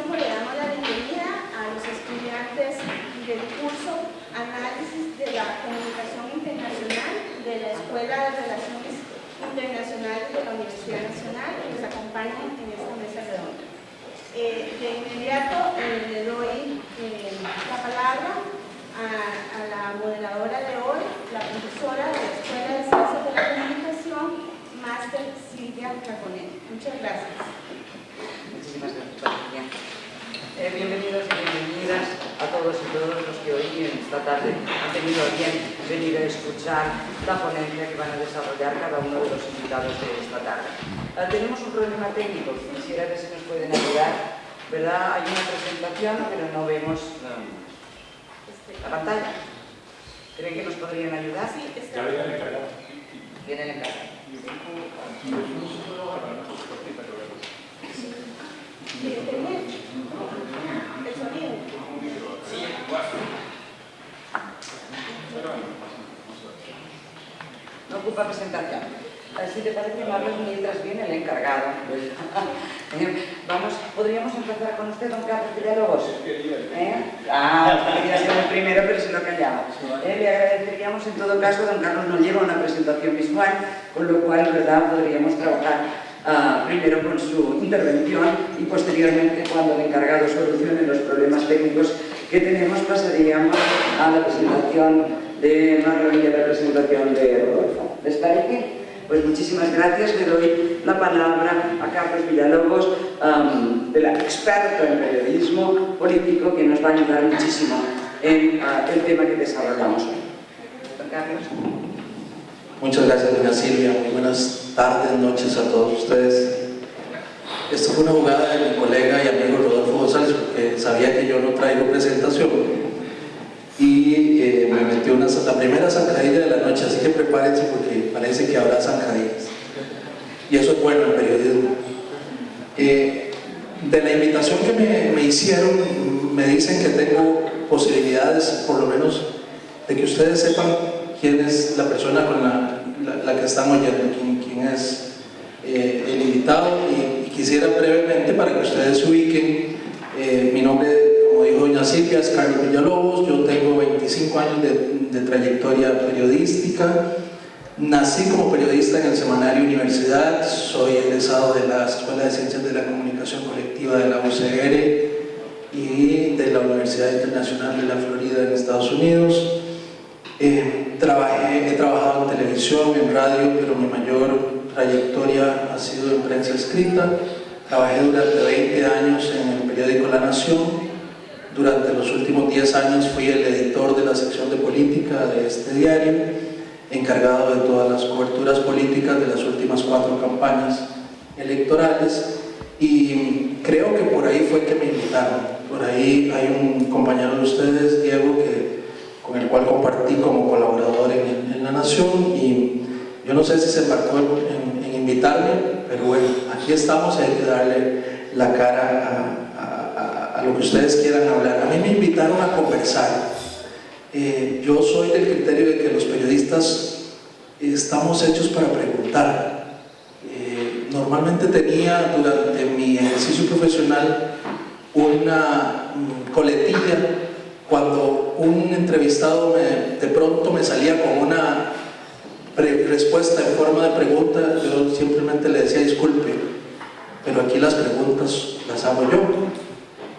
tiempo le damos la bienvenida a los estudiantes del curso Análisis de la Comunicación Internacional de la Escuela de Relaciones Internacionales de la Universidad Nacional, que nos acompañan en esta mesa redonda. De inmediato le doy la palabra a la moderadora de hoy, la profesora de la Escuela de Ciencias de la Comunicación, Máster Silvia Caconet. Muchas gracias. Muchísimas gracias, Patricia. Bienvenidos y bienvenidas a todos y todas los que hoy esta tarde han tenido a bien venir a escuchar la ponencia que van a desarrollar cada uno de los invitados de esta tarde. Tenemos un problema técnico, quisiera ver si nos pueden ayudar, ¿verdad? Hay una presentación, pero no vemos la pantalla. ¿Creen que nos podrían ayudar? Sí, está. Ya viene el encargado. Viene el encargado. El sonido. No ocupa presentación. Si te parece, Marlos, mientras viene el encargado. ¿Podríamos empezar con usted, don Carlos Villalobos? Quería ser el primero, pero se lo callaba. Le agradeceríamos, en todo caso, don Carlos nos lleva una presentación visual, con lo cual, ¿verdad?, podríamos trabajar primero con su intervención y posteriormente, cuando el encargado solucione los problemas técnicos que tenemos, pasaríamos a la presentación de Marlos y a la presentación de Rodolfo. ¿Les parece? Pues muchísimas gracias. Le doy la palabra a Carlos Villalobos, experto en periodismo político, que nos va a ayudar muchísimo en el tema que desarrollamos hoy. Don Carlos. Muchas gracias, doña Silvia. Muy buenas tardes, noches a todos ustedes. Esto fue una jugada de mi colega y amigo Rodolfo González, porque sabía que yo no traigo presentación y me metió la primera zancadilla de la noche, así que prepárense porque parece que habrá zancadillas. Y eso es bueno en periodismo. De la invitación que me hicieron, me dicen que tengo posibilidades, por lo menos, de que ustedes sepan quién es la persona con la que están oyendo, quién es el invitado, y quisiera brevemente, para que ustedes se ubiquen, mi nombre, como dijo doña Silvia, es Carlos Villalobos. Yo tengo 25 años de trayectoria periodística. Nací como periodista en el semanario Universidad, soy egresado de la Escuela de Ciencias de la Comunicación Colectiva de la UCR y de la Universidad Internacional de la Florida en Estados Unidos. He trabajado en televisión, en radio, pero mi mayor trayectoria ha sido en prensa escrita. Trabajé durante 20 años en el periódico La Nación. Durante los últimos 10 años fui el editor de la sección de política de este diario, encargado de todas las coberturas políticas de las últimas 4 campañas electorales, y creo que por ahí fue que me invitaron. Por ahí hay un compañero de ustedes, Diego, con el cual compartí como colaborador en La Nación, y yo no sé si se embarcó en invitarme, pero bueno, aquí estamos y hay que darle la cara a lo que ustedes quieran hablar. A mí me invitaron a conversar. Yo soy del criterio de que los periodistas estamos hechos para preguntar. Normalmente tenía durante mi ejercicio profesional una coletilla cuando un entrevistado de pronto me salía con una respuesta en forma de pregunta. Yo simplemente le decía: disculpe, pero aquí las preguntas las hago yo.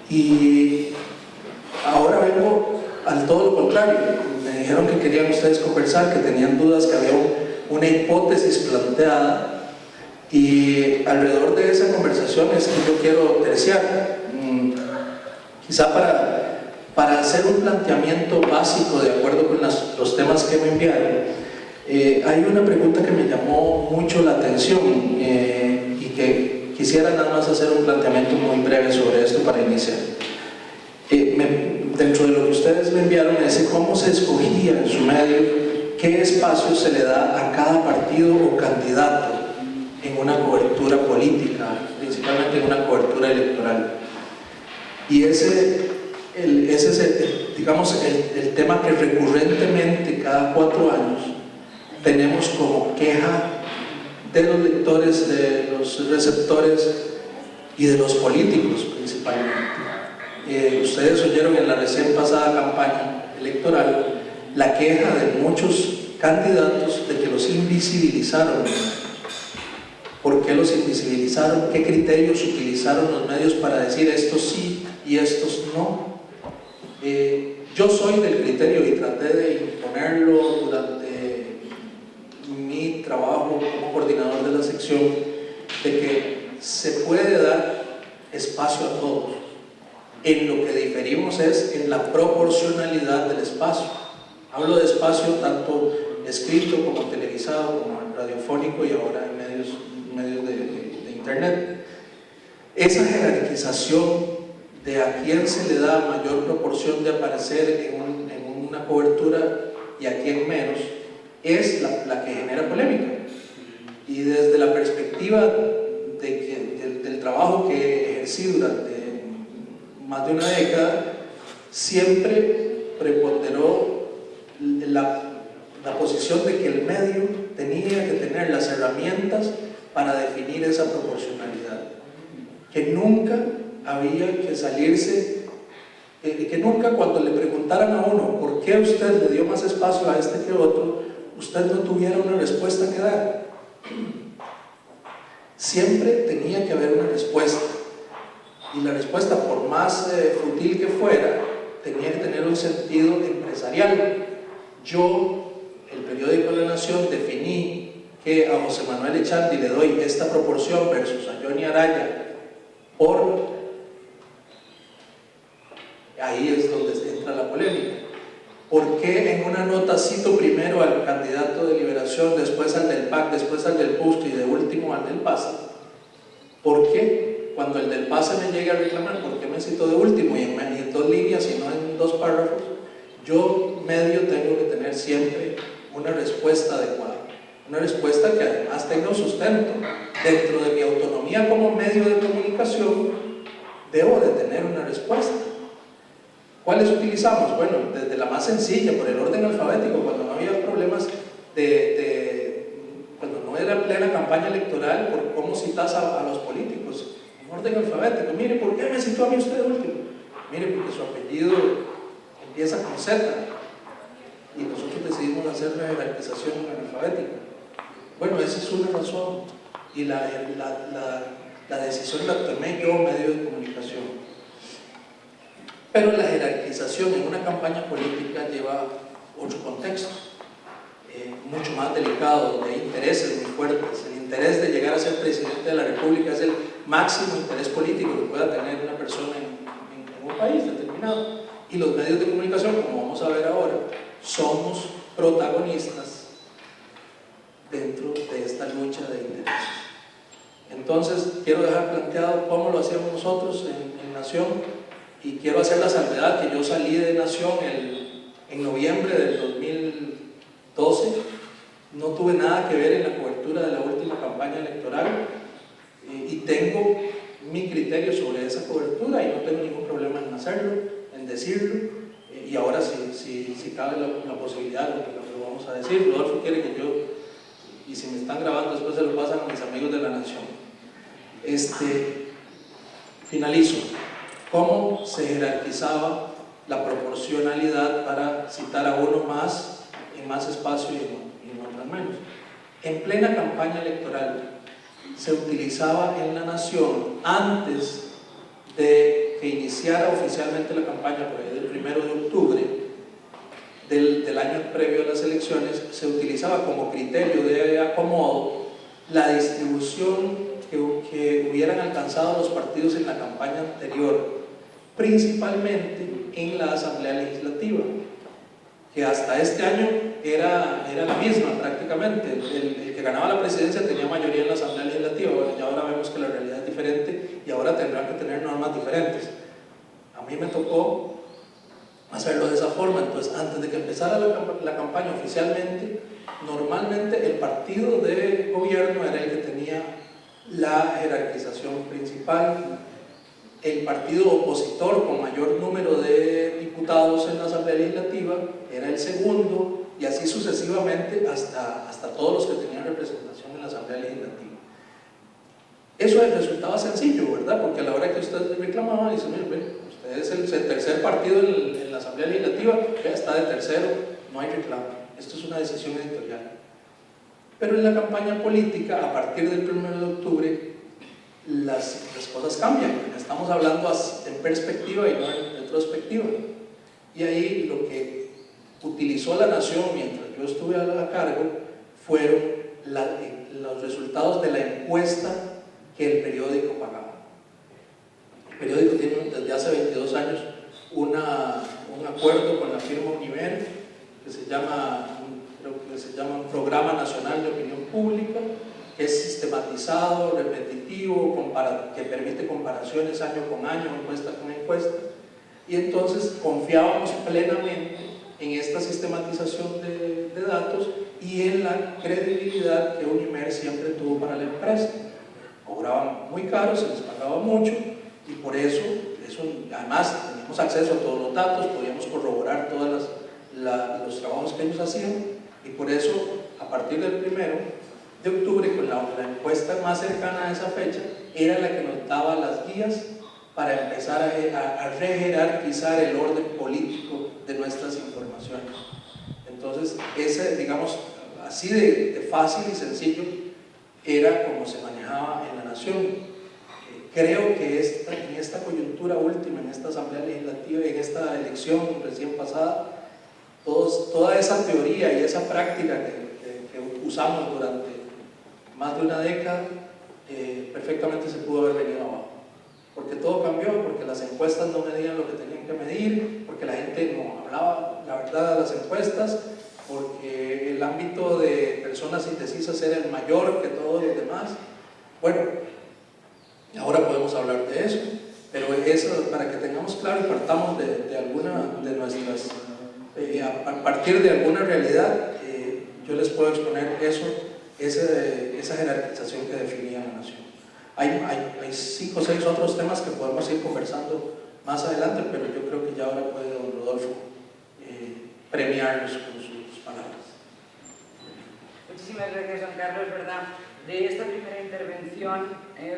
Y ahora vengo al todo lo contrario. Me dijeron que querían ustedes conversar, que tenían dudas, que había una hipótesis planteada, y alrededor de esa conversación es que yo quiero terciar. Quizá para hacer un planteamiento básico de acuerdo con los temas que me enviaron. Hay una pregunta que me llamó mucho la atención y que quisiera nada más hacer un planteamiento muy breve sobre esto para iniciar. Dentro de lo que ustedes me enviaron, me dice cómo se escogía en su medio, qué espacio se le da a cada partido o candidato en una cobertura política, principalmente en una cobertura electoral. Y ese es digamos, el tema que recurrentemente cada 4 años tenemos como queja de los lectores, de los receptores y de los políticos principalmente. principalmente. Ustedes oyeron en la recién pasada campaña electoral la queja de muchos candidatos de que los invisibilizaron. ¿Por qué los invisibilizaron? ¿Qué criterios utilizaron los medios para decir estos sí y estos no? Yo soy del criterio y traté de imponerlo durante mi trabajo como coordinador de la sección, de que se puede dar espacio a todos. En lo que diferimos es en la proporcionalidad del espacio. Hablo de espacio tanto escrito como televisado, como radiofónico y ahora en medios de internet. Esa jerarquización de a quién se le da mayor proporción de aparecer en una cobertura y a quién menos es la que genera polémica. Y desde la perspectiva del trabajo que ejercí durante más de una década, siempre preponderó la posición de que el medio tenía que tener las herramientas para definir esa proporcionalidad, que nunca había que salirse, que nunca cuando le preguntaran a uno por qué usted le dio más espacio a este que otro, usted no tuviera una respuesta que dar. Siempre tenía que haber una respuesta, y la respuesta, por más fútil que fuera, tenía que tener un sentido empresarial. Yo, el periódico La Nación, definí que a José Manuel Echandi le doy esta proporción versus a Johnny Araya por... Ahí es donde entra la polémica. ¿Por qué en una nota cito primero al candidato de Liberación, después al del PAC, después al del PUST y de último al del PASE? ¿Por qué cuando el del PASE me llegue a reclamar por qué me cito de último y en 2 líneas y no en 2 párrafos? Yo, medio, tengo que tener siempre una respuesta adecuada, una respuesta que además tenga un sustento. Dentro de mi autonomía como medio de comunicación debo de tener una respuesta. ¿Cuáles utilizamos? Bueno, desde la más sencilla, por el orden alfabético, cuando no había problemas cuando no era plena campaña electoral, por cómo citas a los políticos, en orden alfabético. Mire, ¿por qué me citó a mí usted de último? Mire, porque su apellido empieza con Z y nosotros decidimos hacer una jerarquización alfabética. Bueno, esa es una razón, y la decisión la tomé yo, medio de comunicación. Pero la jerarquización en una campaña política lleva otro contexto, mucho más delicado, donde hay intereses muy fuertes. El interés de llegar a ser presidente de la República es el máximo interés político que pueda tener una persona en un país determinado. Y los medios de comunicación, como vamos a ver ahora, somos protagonistas dentro de esta lucha de intereses. Entonces, quiero dejar planteado cómo lo hacíamos nosotros en Nación. Y quiero hacer la salvedad que yo salí de Nación en noviembre del 2012, no tuve nada que ver en la cobertura de la última campaña electoral, y tengo mi criterio sobre esa cobertura y no tengo ningún problema en hacerlo, en decirlo, y ahora si cabe la posibilidad, lo vamos a decir. Rodolfo quiere que yo, y si me están grabando después se lo pasan a mis amigos de La Nación. Finalizo. ¿Cómo se jerarquizaba la proporcionalidad para citar a uno más en más espacio y en otros menos? En plena campaña electoral se utilizaba en La Nación, antes de que iniciara oficialmente la campaña, por ahí del 1 de octubre del año previo a las elecciones, se utilizaba como criterio de acomodo la distribución que hubieran alcanzado los partidos en la campaña anterior, principalmente en la Asamblea Legislativa, que hasta este año era la misma prácticamente. El que ganaba la presidencia tenía mayoría en la Asamblea Legislativa. Bueno, ya ahora vemos que la realidad es diferente y ahora tendrán que tener normas diferentes. A mí me tocó hacerlo de esa forma. Entonces, antes de que empezara la campaña oficialmente, normalmente el partido de gobierno era el que tenía la jerarquización principal. El partido opositor con mayor número de diputados en la Asamblea Legislativa era el segundo, y así sucesivamente hasta todos los que tenían representación en la Asamblea Legislativa. Eso resultaba sencillo, ¿verdad? Porque a la hora que usted reclamaba, dice, mire, usted es el tercer partido en la Asamblea Legislativa, ya está de tercero, no hay reclamo. Esto es una decisión editorial. Pero en la campaña política, a partir del 1 de octubre, las cosas cambian. Estamos hablando en perspectiva y no en retrospectiva. Y ahí lo que utilizó la Nación mientras yo estuve a cargo fueron los resultados de la encuesta que el periódico pagaba. El periódico tiene desde hace 22 años un acuerdo con la firma Univer que se llama un Programa Nacional de Opinión Pública, que es sistematizado, repetitivo, que permite comparaciones año con año, encuesta con encuesta, y entonces confiábamos plenamente en esta sistematización de datos y en la credibilidad que Unimer siempre tuvo para la empresa. Cobraban muy caro, se les pagaba mucho, y por eso además teníamos acceso a todos los datos, podíamos corroborar todos los trabajos que ellos hacían, y por eso a partir del 1 de octubre, con la encuesta más cercana a esa fecha, era la que nos daba las guías para empezar a rejerarquizar el orden político de nuestras informaciones. Entonces, digamos, así de fácil y sencillo era como se manejaba en la Nación. Creo que en esta coyuntura última, en esta Asamblea Legislativa, en esta elección recién pasada, toda esa teoría y esa práctica que usamos durante más de una década, perfectamente se pudo haber venido abajo. Porque todo cambió, porque las encuestas no medían lo que tenían que medir, porque la gente no hablaba la verdad de las encuestas, porque el ámbito de personas indecisas era el mayor que todos los demás. Bueno, ahora podemos hablar de eso, pero eso para que tengamos claro y partamos de alguna de nuestras, a partir de alguna realidad, yo les puedo exponer esa jerarquización que definía la Nación. Hay 5 o 6 otros temas que podemos ir conversando más adelante, pero yo creo que ya ahora puede don Rodolfo premiarnos con sus palabras. Muchísimas gracias, don Carlos, ¿verdad? De esta primera intervención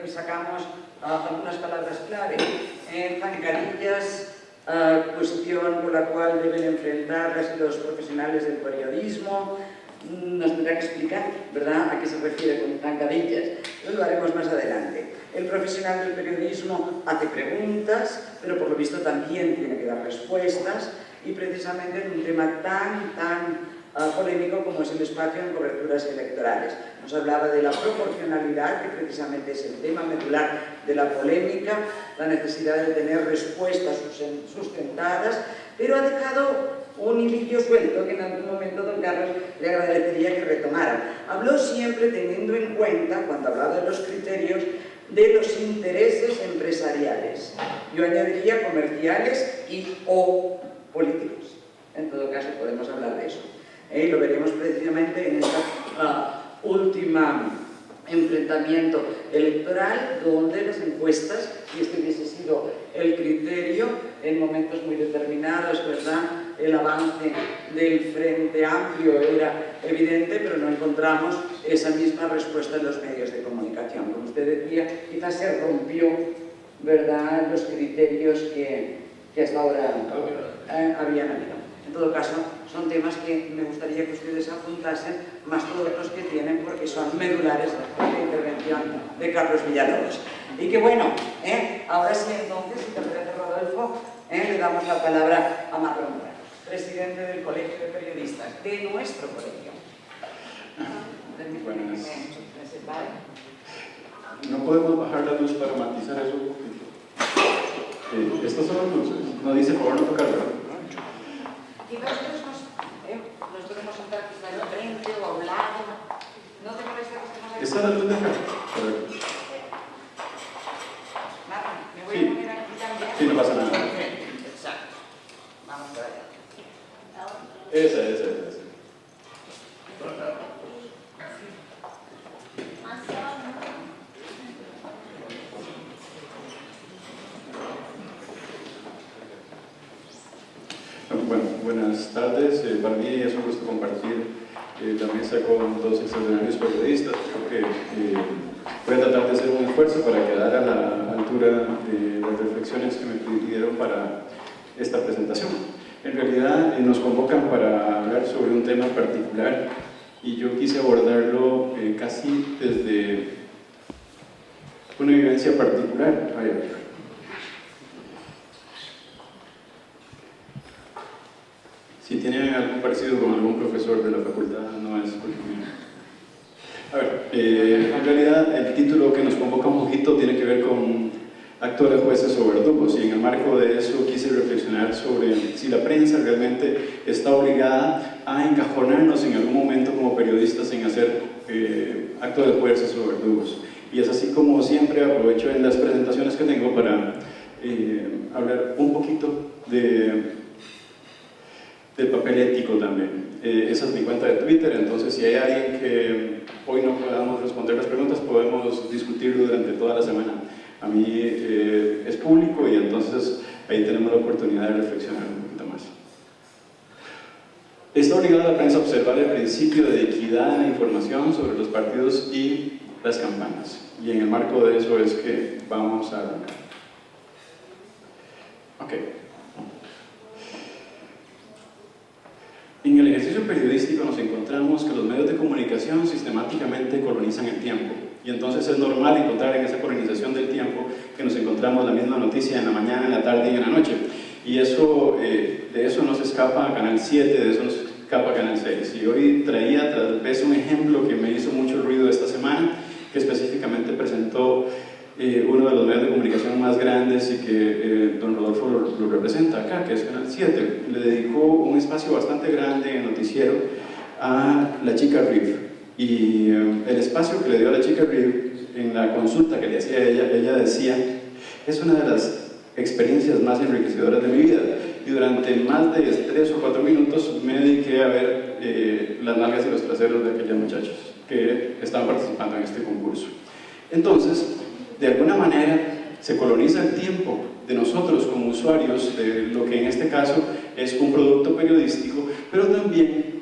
sacamos algunas palabras clave, zancadillas, cuestión por la cual deben enfrentar los profesionales del periodismo. Nos tendrá que explicar, ¿verdad?, a qué se refiere con zancadillas. Lo haremos más adelante. El profesional del periodismo hace preguntas, pero por lo visto también tiene que dar respuestas, y precisamente en un tema tan polémico como es el espacio en coberturas electorales. Nos hablaba de la proporcionalidad, que precisamente es el tema medular de la polémica, la necesidad de tener respuestas sustentadas, pero ha dejado un hilillo suelto que en algún momento don Carlos le agradecería que retomara. Habló siempre teniendo en cuenta, cuando hablaba de los criterios, de los intereses empresariales. Yo añadiría comerciales o políticos. En todo caso podemos hablar de eso. Y lo veremos precisamente en esta última enfrentamiento electoral, donde las encuestas, si este hubiese sido el criterio, en momentos muy determinados, ¿verdad?, el avance del Frente Amplio era evidente, pero no encontramos esa misma respuesta en los medios de comunicación. Como usted decía, quizás se rompió, ¿verdad?, los criterios que hasta ahora habían habido. En todo caso, son temas que me gustaría que ustedes apuntasen, más todos los que tienen, porque son medulares de la intervención de Carlos Villalobos. Y que bueno, ahora sí, entonces, si te parece, Rodolfo, le damos la palabra a Marlon Morales, presidente del Colegio de Periodistas, de nuestro colegio. Buenas. No podemos bajar la luz para matizar eso un poquito. Estas son las luces. No dice por favor no tocar, ¿verdad? Y nosotros nos podemos sentar quizá al frente o a un lado. ¿No te molesta que estemos aquí? Esta es la luz de acá. Marlon, me voy a poner aquí también. Sí, no pasa nada. Exacto. Vamos para allá. Esa. Bueno, buenas tardes. Para mí es un gusto compartir la mesa con dos extraordinarios periodistas. Creo que Voy a tratar de hacer un esfuerzo para quedar a la altura de las reflexiones que me pidieron para esta presentación. En realidad nos convocan para hablar sobre un tema particular y yo quise abordarlo casi desde una vivencia particular. Si tienen algún parecido con algún profesor de la facultad, no es porque a ver, en realidad el título que nos convoca un poquito tiene que ver con actores, jueces o verdugos, y en el marco de eso quise reflexionar sobre si la prensa realmente está obligada a encajonarnos en algún momento como periodistas en hacer actores, jueces o verdugos. Y es así como siempre aprovecho en las presentaciones que tengo para hablar un poquito del papel ético también. Esa es mi cuenta de Twitter, entonces si hay alguien que hoy no podamos responder las preguntas, podemos discutirlo durante toda la semana. A mí es público y entonces ahí tenemos la oportunidad de reflexionar un poquito más. Está obligada la prensa a observar el principio de equidad en la información sobre los partidos y las campañas. Y en el marco de eso es que vamos a arrancar. Ok. En el ejercicio periodístico nos encontramos que los medios de comunicación sistemáticamente colonizan el tiempo. Y entonces es normal encontrar en esa colonización del tiempo que nos encontramos la misma noticia en la mañana, en la tarde y en la noche. Y eso, de eso no se escapa Canal 7, de eso no se escapa Canal 6. Y hoy traía tal vez un ejemplo que me hizo mucho ruido esta semana, que específicamente presentó uno de los medios de comunicación más grandes y que don Rodolfo lo representa acá, que es Canal 7. Le dedicó un espacio bastante grande en el noticiero a la chica Riff. Y el espacio que le dio a la chica Riff en la consulta que le hacía a ella decía: es una de las experiencias más enriquecedoras de mi vida. Y durante más de 3 o 4 minutos me dediqué a ver las nalgas y los traseros de aquellos muchachos que estaban participando en este concurso. Entonces, de alguna manera, se coloniza el tiempo de nosotros como usuarios de lo que en este caso es un producto periodístico, pero también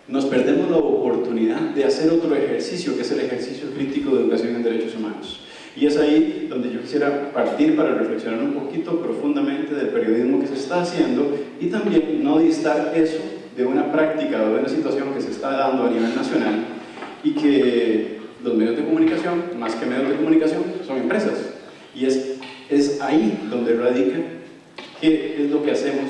nos perdemos la oportunidad de hacer otro ejercicio, que es el ejercicio crítico de educación en derechos humanos. Y es ahí donde yo quisiera partir para reflexionar un poquito profundamente del periodismo que se está haciendo y también no distar eso de una práctica o de una situación que se está dando a nivel nacional y que los medios de comunicación, más que medios de comunicación, son empresas. Y es ahí donde radica qué es lo que hacemos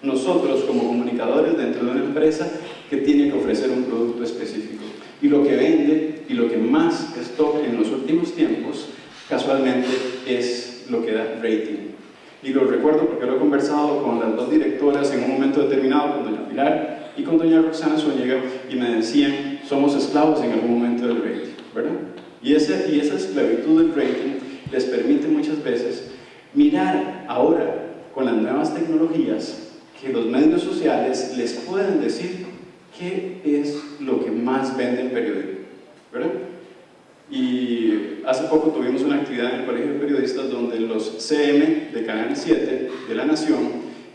nosotros como comunicadores dentro de una empresa que tiene que ofrecer un producto específico. Y lo que vende y lo que más stock en los últimos tiempos, casualmente, es lo que da rating. Y lo recuerdo porque lo he conversado con las 2 directoras en un momento determinado, con doña Pilar y con doña Roxana Zúñiga, y me decían: somos esclavos en algún momento del rating, ¿verdad? Y esa esclavitud del rating les permite muchas veces mirar ahora con las nuevas tecnologías que los medios sociales les pueden decir qué es lo que más vende el periodismo, ¿verdad? Y hace poco tuvimos una actividad en el Colegio de Periodistas donde los CM de Canal 7, de La Nación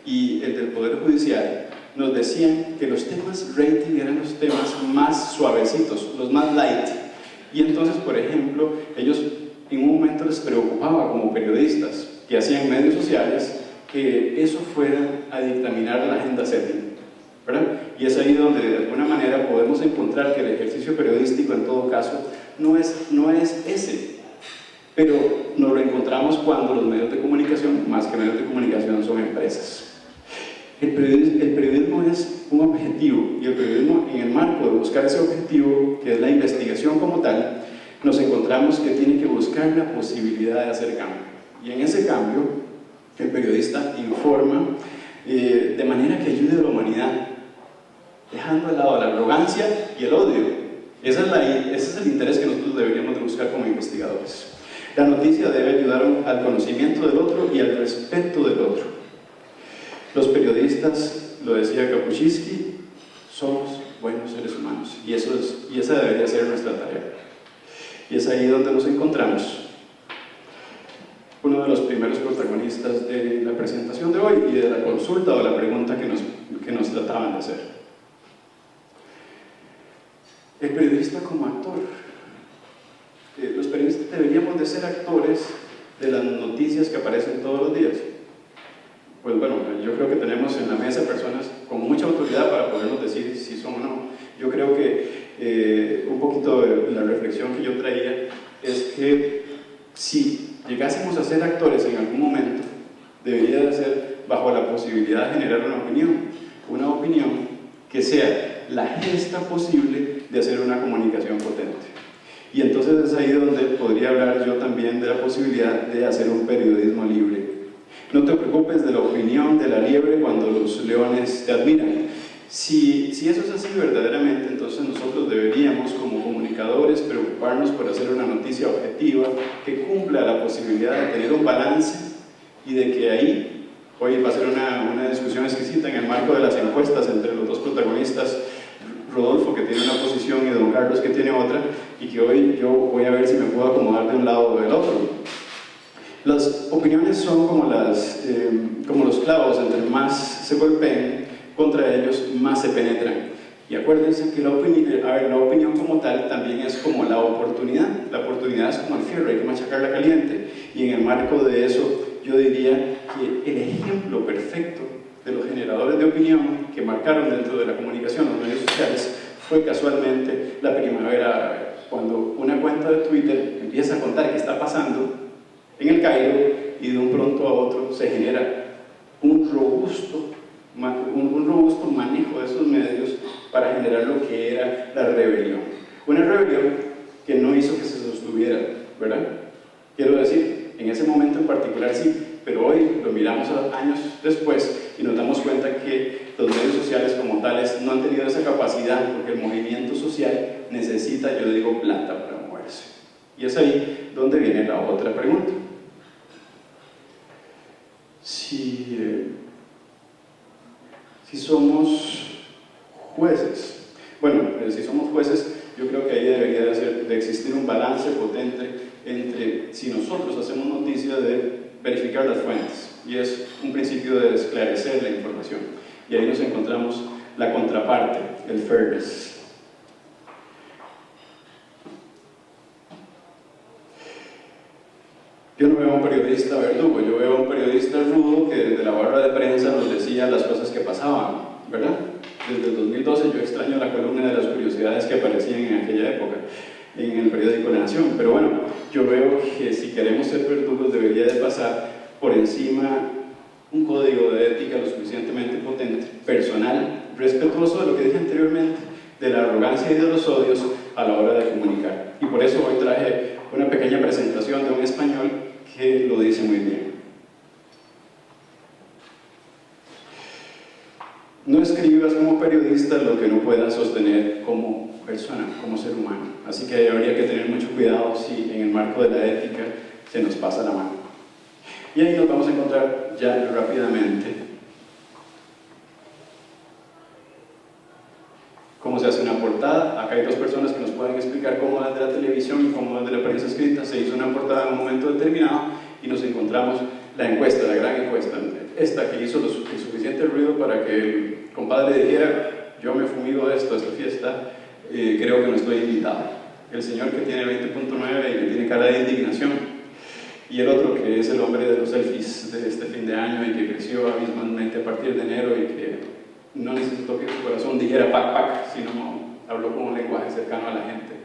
y el del Poder Judicial nos decían que los temas rating eran los temas más suavecitos, los más light. Y entonces, por ejemplo, ellos en un momento les preocupaba como periodistas que hacían medios sociales que eso fuera a dictaminar la agenda setting, ¿verdad? Y es ahí donde de alguna manera podemos encontrar que el ejercicio periodístico en todo caso no es ese, pero nos lo encontramos cuando los medios de comunicación, más que medios de comunicación, son empresas. El periodismo es un objetivo, y el periodismo, en el marco de buscar ese objetivo, que es la investigación como tal, nos encontramos que tiene que buscar la posibilidad de hacer cambio. Y en ese cambio, el periodista informa de manera que ayude a la humanidad, dejando de lado la arrogancia y el odio. Ese es el interés que nosotros deberíamos de buscar como investigadores. La noticia debe ayudar al conocimiento del otro y al respeto del otro. Los periodistas, lo decía Kapuscinski, somos buenos seres humanos y esa debería ser nuestra tarea. Y es ahí donde nos encontramos uno de los primeros protagonistas de la presentación de hoy y de la consulta o la pregunta que nos trataban de hacer. El periodista como actor. Los periodistas de ser actores de las noticias que aparecen todos los días? Pues bueno, yo creo que tenemos en la mesa personas con mucha autoridad para podernos decir si son o no. Yo creo que un poquito de la reflexión que yo traía es que si llegásemos a ser actores en algún momento, debería de ser bajo la posibilidad de generar una opinión que sea la gesta posible de hacer una comunicación potente. Y entonces es ahí donde podría hablar yo también de la posibilidad de hacer un periodismo libre. No te preocupes de la opinión de la liebre cuando los leones te admiran. Si eso es así verdaderamente, entonces nosotros deberíamos como comunicadores preocuparnos por hacer una noticia objetiva que cumpla la posibilidad de tener un balance y de que ahí, hoy va a ser una discusión exquisita en el marco de las encuestas entre los dos protagonistas, Rodolfo, que tiene una posición, y don Carlos, que tiene otra, y que hoy yo voy a ver si me puedo acomodar de un lado o del otro. Las opiniones son como los clavos, entre más se golpeen contra ellos, más se penetran. Y acuérdense que la opinión como tal también es como la oportunidad. La oportunidad es como el fierro, hay que machacarla caliente. Y en el marco de eso, yo diría que el ejemplo perfecto de los generadores de opinión que marcaron dentro de la comunicación, los medios sociales, fue casualmente la primavera árabe, cuando una cuenta de Twitter empieza a contar qué está pasando en el Cairo y de un pronto a otro se genera un robusto manejo de esos medios para generar lo que era la rebelión. Una rebelión que no hizo que se sostuviera, ¿verdad? Quiero decir, en ese momento en particular sí, pero hoy lo miramos años después y nos damos cuenta que los medios sociales como tales no han tenido esa capacidad, porque el movimiento social necesita, yo digo, plata para moverse. Y es ahí donde viene la otra pregunta. Si somos jueces, si somos jueces, yo creo que ahí debería de existir un balance potente entre, si nosotros hacemos noticia, de verificar las fuentes, y es un principio de esclarecer la información, y ahí nos encontramos la contraparte, el fairness. Yo no veo a un periodista verdugo, yo veo a un periodista rudo que desde la barra de prensa nos decía las cosas que pasaban, ¿verdad? Desde el 2012 yo extraño la columna de las curiosidades que aparecían en aquella época en el periódico La Nación, pero bueno, yo veo que si queremos ser verdugos debería de pasar por encima un código de ética lo suficientemente potente, personal, respetuoso de lo que dije anteriormente, de la arrogancia y de los odios a la hora de comunicar. Y por eso hoy traje una pequeña presentación de un español que lo dice muy bien. No escribas como periodista lo que no puedas sostener como persona, como ser humano. Así que habría que tener mucho cuidado si en el marco de la ética se nos pasa la mano. Y ahí nos vamos a encontrar ya rápidamente cómo se hace una portada. Acá hay dos personas que nos pueden explicar cómo desde la televisión y cómo desde la prensa escrita se hizo una portada en un momento determinado, y nos encontramos la encuesta, la gran encuesta, esta que hizo el suficiente ruido para que el compadre dijera: yo me fumigo de esto, esta fiesta, creo que no estoy invitado. El señor que tiene 20.9 y que tiene cara de indignación, y el otro que es el hombre de los selfies de este fin de año y que creció abismalmente a partir de enero y que no necesitó que su corazón dijera pac pac, sino habló con un lenguaje cercano a la gente.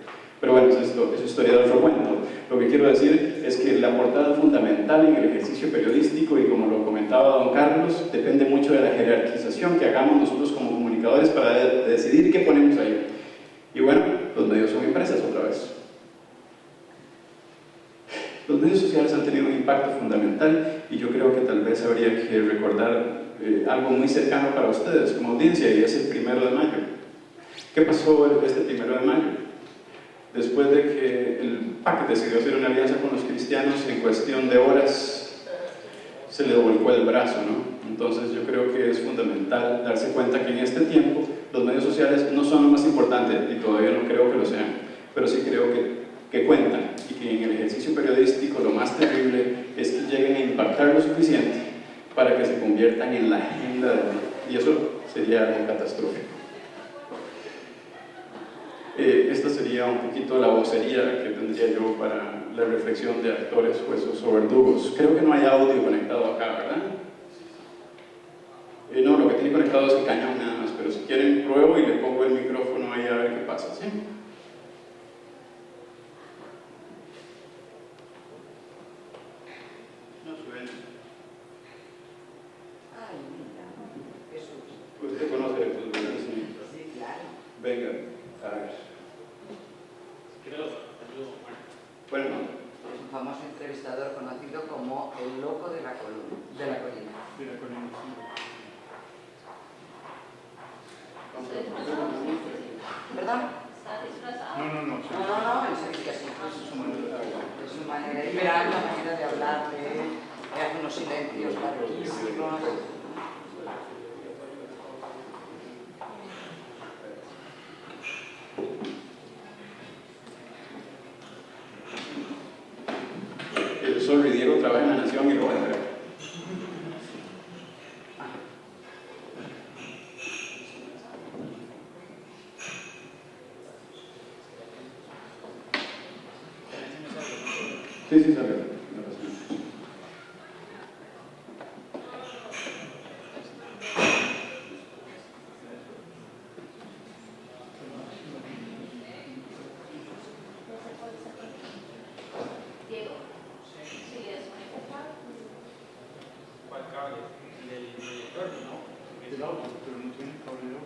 Pero bueno, eso es historia de otro cuento. Lo que quiero decir es que la portada es fundamental en el ejercicio periodístico, y como lo comentaba don Carlos, depende mucho de la jerarquización que hagamos nosotros como comunicadores para decidir qué ponemos ahí. Y bueno, los medios son empresas otra vez. Los medios sociales han tenido un impacto fundamental, y yo creo que tal vez habría que recordar algo muy cercano para ustedes como audiencia, y es el 1 de mayo. ¿Qué pasó este 1 de mayo? Después de que el PAC decidió hacer una alianza con los cristianos, en cuestión de horas se le volcó el brazo, ¿no? Entonces yo creo que es fundamental darse cuenta que en este tiempo los medios sociales no son lo más importante, y todavía no creo que lo sean, pero sí creo que cuentan, y que en el ejercicio periodístico lo más terrible es que lleguen a impactar lo suficiente para que se conviertan en la agenda del día, y eso sería algo catastrófico. Esta sería un poquito la vocería que tendría yo para la reflexión de actores, jueces o verdugos. Creo que no hay audio conectado acá, ¿verdad? No, lo que tiene conectado es el cañón nada más, pero si quieren pruebo y le pongo el micrófono ahí a ver qué pasa, ¿sí? No suena. Ay, mira, Jesús. Usted conoce el fútbol, ¿sí? Sí, claro. Venga, a ver. Bueno, Es un famoso entrevistador conocido como el loco de la colina. ¿Perdón? no. No, él se dice así. Es su manera, y verán la manera de hablar, hace unos silencios larguísimos. El Sol Diego trabaja en La Nación y lo va a ver. Sí, salió. No pasa nada. Diego, sí, eso. ¿Cuál cable? El del proyector, ¿no? El auto, pero no tiene cable.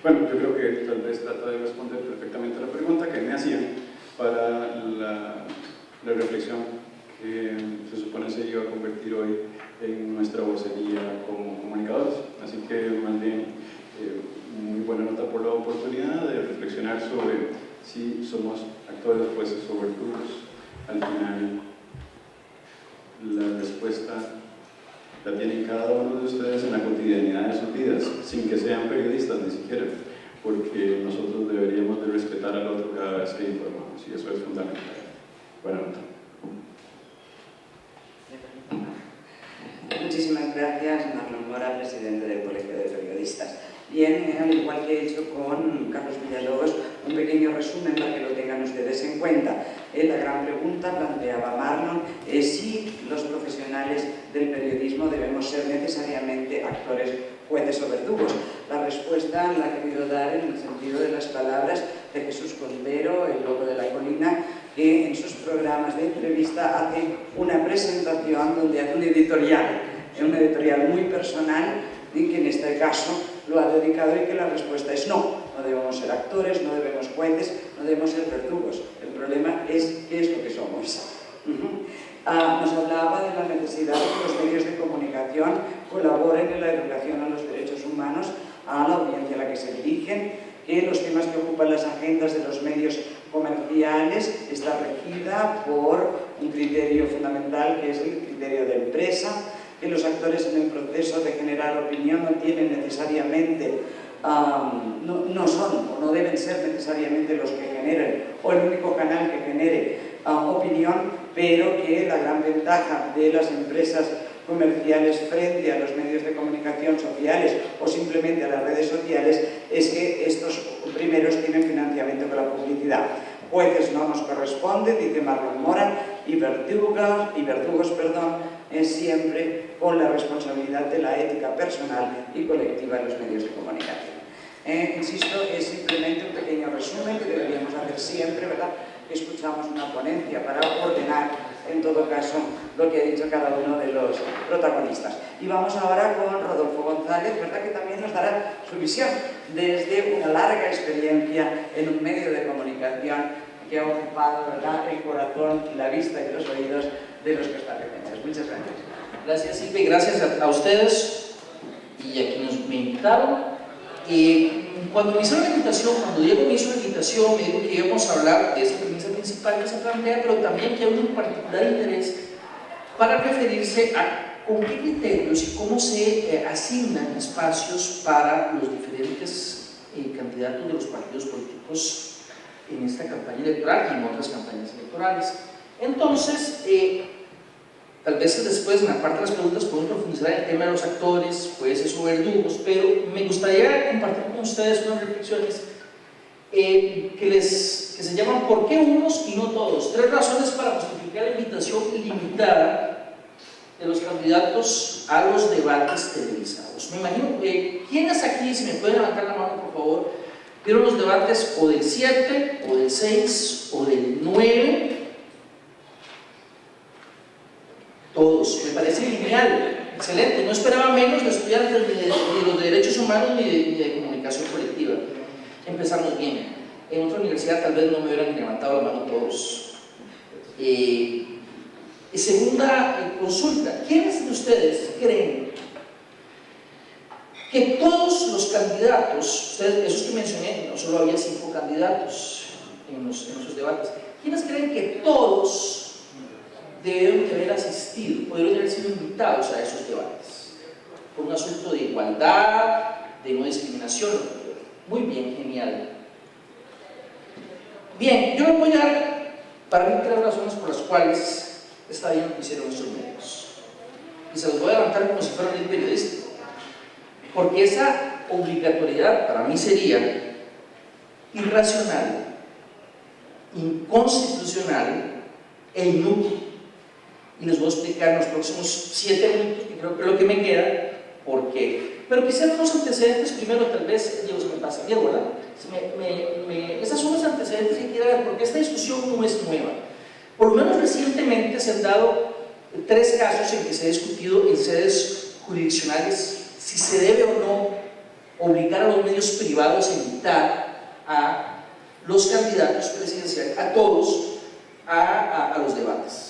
Bueno, yo creo que tal vez trata de responder perfectamente a la pregunta que me hacían para la reflexión que se supone se iba a convertir hoy en nuestra vocería como comunicadores. Así que más bien, muy buena nota por la oportunidad de reflexionar sobre si somos actores, jueces o verdugos. Al final, la respuesta la tienen cada uno de ustedes en la cotidianidad de sus vidas, sin que sean periodistas ni siquiera, porque nosotros deberíamos de respetar al otro cada vez que informamos, y eso es fundamental. Buena nota. ahora presidente del Colegio de Periodistas. Bien, al igual que he hecho con Carlos Villalobos, un pequeño resumen para que lo tengan ustedes en cuenta. La gran pregunta, planteaba Marlon, es si los profesionales del periodismo debemos ser necesariamente actores, jueces o verdugos. La respuesta la he querido dar en el sentido de las palabras de Jesús Cordero, el lobo de la colina, que en sus programas de entrevista hace una presentación donde hace un editorial muy personal, y que en este caso lo ha dedicado, y que la respuesta es no debemos ser actores, no debemos jueces, no debemos ser verdugos. El problema es qué es lo que somos. Nos hablaba de la necesidad de que los medios de comunicación colaboren en la educación a los derechos humanos, a la audiencia a la que se dirigen, que los temas que ocupan las agendas de los medios comerciales está regida por un criterio fundamental, que es el criterio de empresa, que los actores en el proceso de generar opinión no tienen necesariamente, no son o no deben ser necesariamente los que generen o el único canal que genere opinión, pero que la gran ventaja de las empresas comerciales frente a los medios de comunicación sociales o simplemente a las redes sociales es que estos primeros tienen financiamiento con la publicidad. Jueces no nos corresponde, dice Marlon Moran, y verdugos, siempre con la responsabilidad de la ética personal y colectiva de los medios de comunicación. Insisto, es simplemente un pequeño resumen que deberíamos hacer siempre, ¿verdad? Que escuchamos una ponencia para ordenar, en todo caso, lo que ha dicho cada uno de los protagonistas. Y vamos ahora con Rodolfo González, ¿verdad? Que también nos dará su visión desde una larga experiencia en un medio de comunicación que ha ocupado, ¿verdad?, el corazón, la vista y los oídos de los costarricenses. Muchas gracias. Gracias, Silvia, y gracias a ustedes y a quienes me invitaron. Cuando me hicieron la invitación, cuando Diego me hizo la invitación, me dijo que íbamos a hablar de esa premisa principal que se plantea, pero también que hay un particular interés para referirse a con qué criterios y cómo se asignan espacios para los diferentes candidatos de los partidos políticos en esta campaña electoral y en otras campañas electorales. Entonces, tal vez después, en la parte de las preguntas, podemos profundizar en el tema de los actores, jueces o verdugos, pero me gustaría compartir con ustedes unas reflexiones que se llaman ¿por qué unos y no todos? 3 razones para justificar la invitación ilimitada de los candidatos a los debates televisados. Me imagino, ¿quiénes aquí, si me pueden levantar la mano por favor, vieron los debates o del 7, o del 6, o del 9? Todos, me parece genial, excelente, no esperaba menos de estudiantes ni de los derechos humanos ni de comunicación colectiva. Empezamos bien. En otra universidad tal vez no me hubieran levantado la mano todos. Segunda consulta, ¿quiénes de ustedes creen que todos los candidatos, esos que mencioné, no solo había 5 candidatos en esos debates, ¿quiénes creen que todos debieron de haber asistido, pudieron haber sido invitados a esos debates por un asunto de igualdad, de no discriminación? Muy bien, genial. Bien, yo voy a dar para mí 3 razones por las cuales está bien lo que hicieron estos medios, y se los voy a levantar como si fuera un periodista, porque esa obligatoriedad para mí sería irracional, inconstitucional e inútil. Y les voy a explicar en los próximos 7 minutos, que creo que es lo que me queda, por qué. Pero quisiera unos antecedentes primero, tal vez, Diego, se me pasa, Diego, ¿verdad? Esas son los antecedentes que quiero ver, porque esta discusión no es nueva. Por lo menos recientemente se han dado 3 casos en que se ha discutido en sedes jurisdiccionales si se debe o no obligar a los medios privados a invitar a los candidatos presidenciales, a todos, a los debates.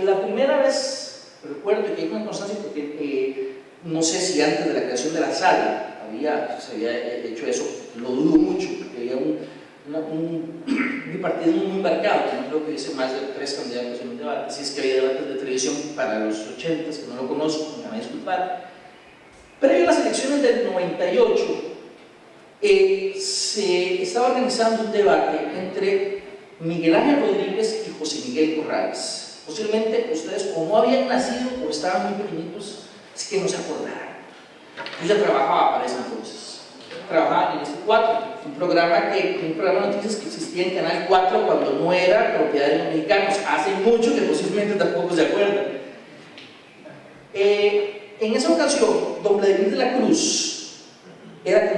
La primera vez, recuerdo que hay una constancia porque no sé si antes de la creación de la sala se había hecho eso, lo dudo mucho, porque había un bipartidismo muy marcado, que no creo que hubiese más de 3 candidatos en un debate. Si es que había debates de televisión para los 80, que no lo conozco, me van a disculpar. Previo a las elecciones del 98, se estaba organizando un debate entre Miguel Ángel Rodríguez y José Miguel Corrales. Posiblemente ustedes o no habían nacido o estaban muy pequeñitos, así que no se acordarán. Yo ya trabajaba para ese entonces. Trabajaba en este 4, un programa de noticias que existía en Canal 4 cuando no era propiedad de los mexicanos. Hace mucho que posiblemente tampoco se acuerdan. En esa ocasión, don Vladimir de la Cruz era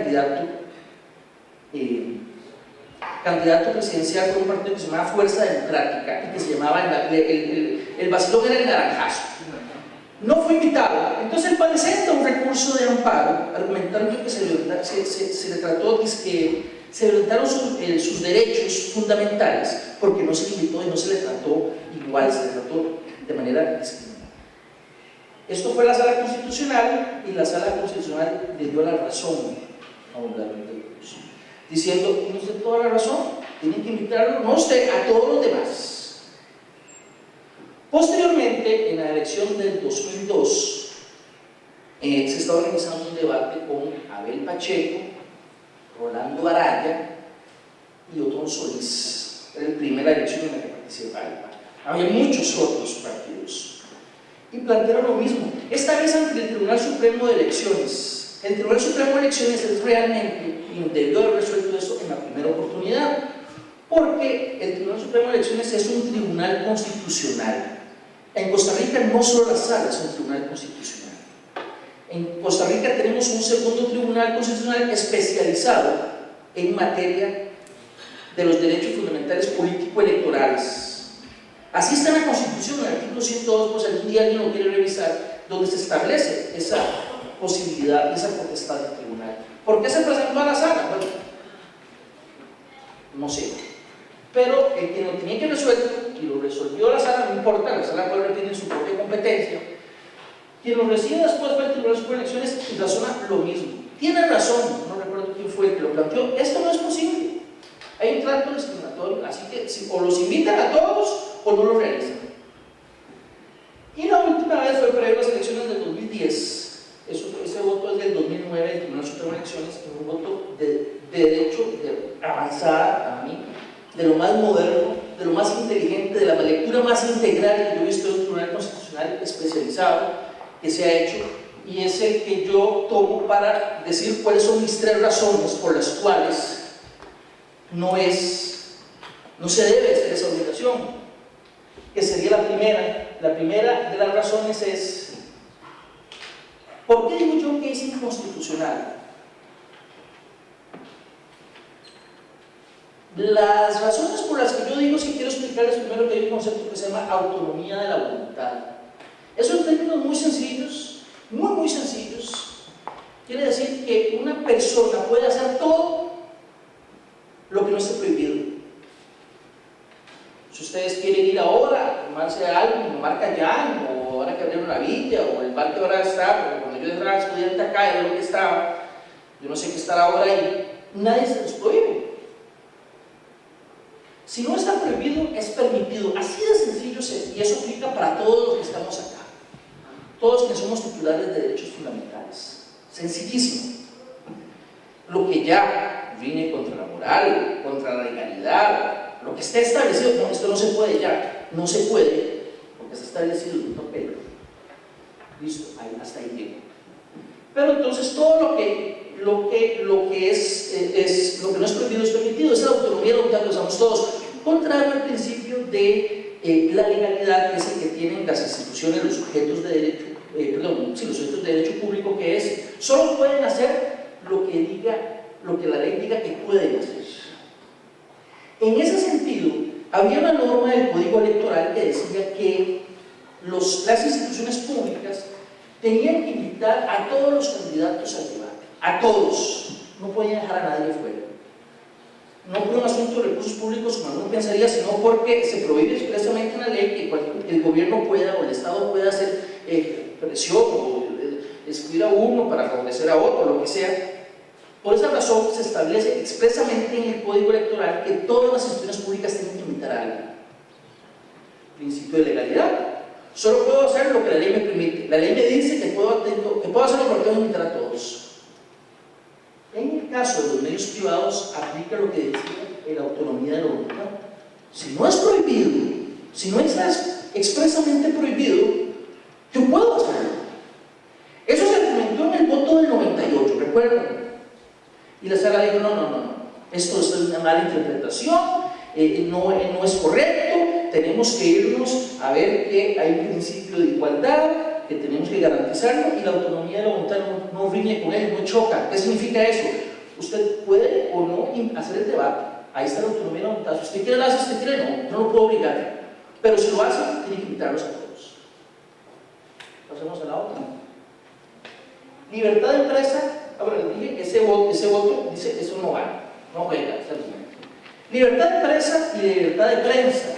candidato presidencial por un partido que se llamaba Fuerza Democrática y que se llamaba, el vacilón era el Naranjazo. No fue invitado, entonces él presenta un recurso de amparo argumentando que se le trató, que se violentaron sus derechos fundamentales porque no se le invitó y no se le trató igual, se le trató de manera discriminatoria. Esto fue a la Sala Constitucional y la Sala Constitucional le dio la razón a don Vladimir de la Cruz, diciendo: tiene usted toda la razón, tiene que invitarlo, no usted, a todos los demás. Posteriormente, en la elección del 2002, se estaba organizando un debate con Abel Pacheco, Rolando Araya y Otón Solís. Era la primera elección en la que participaba. Había muchos otros partidos. Y plantearon lo mismo, esta vez ante el Tribunal Supremo de Elecciones. El Tribunal Supremo de Elecciones es realmente, y debió haber resuelto eso en la primera oportunidad, porque el Tribunal Supremo de Elecciones es un tribunal constitucional. En Costa Rica no solo la sala es un tribunal constitucional. En Costa Rica tenemos un segundo tribunal constitucional especializado en materia de los derechos fundamentales político-electorales. Así está en la Constitución, en el artículo 102, pues algún día alguien lo quiere revisar, donde se establece esa posibilidad, esa potestad del tribunal. ¿Por qué se presentó a la sala? Bueno, no sé. Pero el que lo tenía que resolver, y lo resolvió la sala, no importa, la sala puede tiene su propia competencia. Quien lo recibe después fue el Tribunal Supremo de Elecciones y razona lo mismo. Tiene razón, no recuerdo quién fue el que lo planteó, esto no es posible. Hay un trato discriminatorio, así que o los invitan a todos o no lo realizan. Y la última vez fue previo a las elecciones del 2010. Ese voto es del 2009 del Tribunal Supremo de Elecciones, que es un voto de derecho de avanzada a mí, de lo más moderno, de lo más inteligente, de la lectura más integral que yo he visto de un tribunal constitucional especializado que se ha hecho, y es el que yo tomo para decir cuáles son mis 3 razones por las cuales no se debe hacer esa obligación, que sería la primera. La primera de las razones es: ¿por qué digo yo que es inconstitucional? Las razones por las que yo digo, si quiero explicarles primero que hay un concepto que se llama autonomía de la voluntad. Esos términos muy sencillos, muy sencillos, quiere decir que una persona puede hacer todo lo que no esté prohibido. Si ustedes quieren ir ahora a tomarse algo como Marca Yan, o ahora que abrieron la villa, o el bar que ahora está, porque cuando yo era estudiante acá era lo que estaba, yo no sé qué estará ahora ahí, nadie se los prohíbe. Si no está prohibido, es permitido. Así de sencillo es, y eso aplica para todos los que estamos acá, todos que somos titulares de derechos fundamentales. Sencillísimo. Lo que ya viene contra la moral, contra la legalidad, lo que está establecido, no, esto no se puede ya, no se puede, porque está establecido en un papel. Listo, ahí, hasta ahí llego. Pero entonces todo lo que no es prohibido es permitido, es la autonomía de la que usamos todos, contrario al principio de la legalidad, que es el que tienen las instituciones, los sujetos de derecho, los sujetos de derecho público, que es, solo pueden hacer lo que la ley diga que pueden hacer. En ese sentido, había una norma del Código Electoral que decía que las instituciones públicas tenían que invitar a todos los candidatos al debate, a todos, no podían dejar a nadie fuera. No por un asunto de recursos públicos como uno pensaría, sino porque se prohíbe expresamente en la ley que el gobierno pueda o el Estado pueda hacer presión o excluir a uno para favorecer a otro, lo que sea. Por esa razón se establece expresamente en el Código Electoral que todas las instituciones públicas tienen que invitar a alguien. Principio de legalidad. Solo puedo hacer lo que la ley me permite. La ley me dice que puedo hacerlo porque tengo que invitar a todos. En el caso de los medios privados aplica lo que decía la autonomía de la voluntad. Si no es prohibido, si no está expresamente prohibido, yo puedo hacerlo. Eso se argumentó en el voto del 98. Y la sala dijo, no, esto es una mala interpretación, no es correcto, tenemos que irnos a ver que hay un principio de igualdad, que tenemos que garantizarlo y la autonomía de la voluntad no riñe con él, no choca. ¿Qué significa eso? Usted puede o no hacer el debate, ahí está la autonomía de la voluntad. Si usted quiere lo hace, si usted quiere no lo puedo obligar, pero si lo hace, tiene que invitarlos a todos. Pasemos a la otra. Libertad de empresa. Ahora les dije que ese voto dice que eso no vale, no juega ese argumento. Libertad de empresa y libertad de prensa.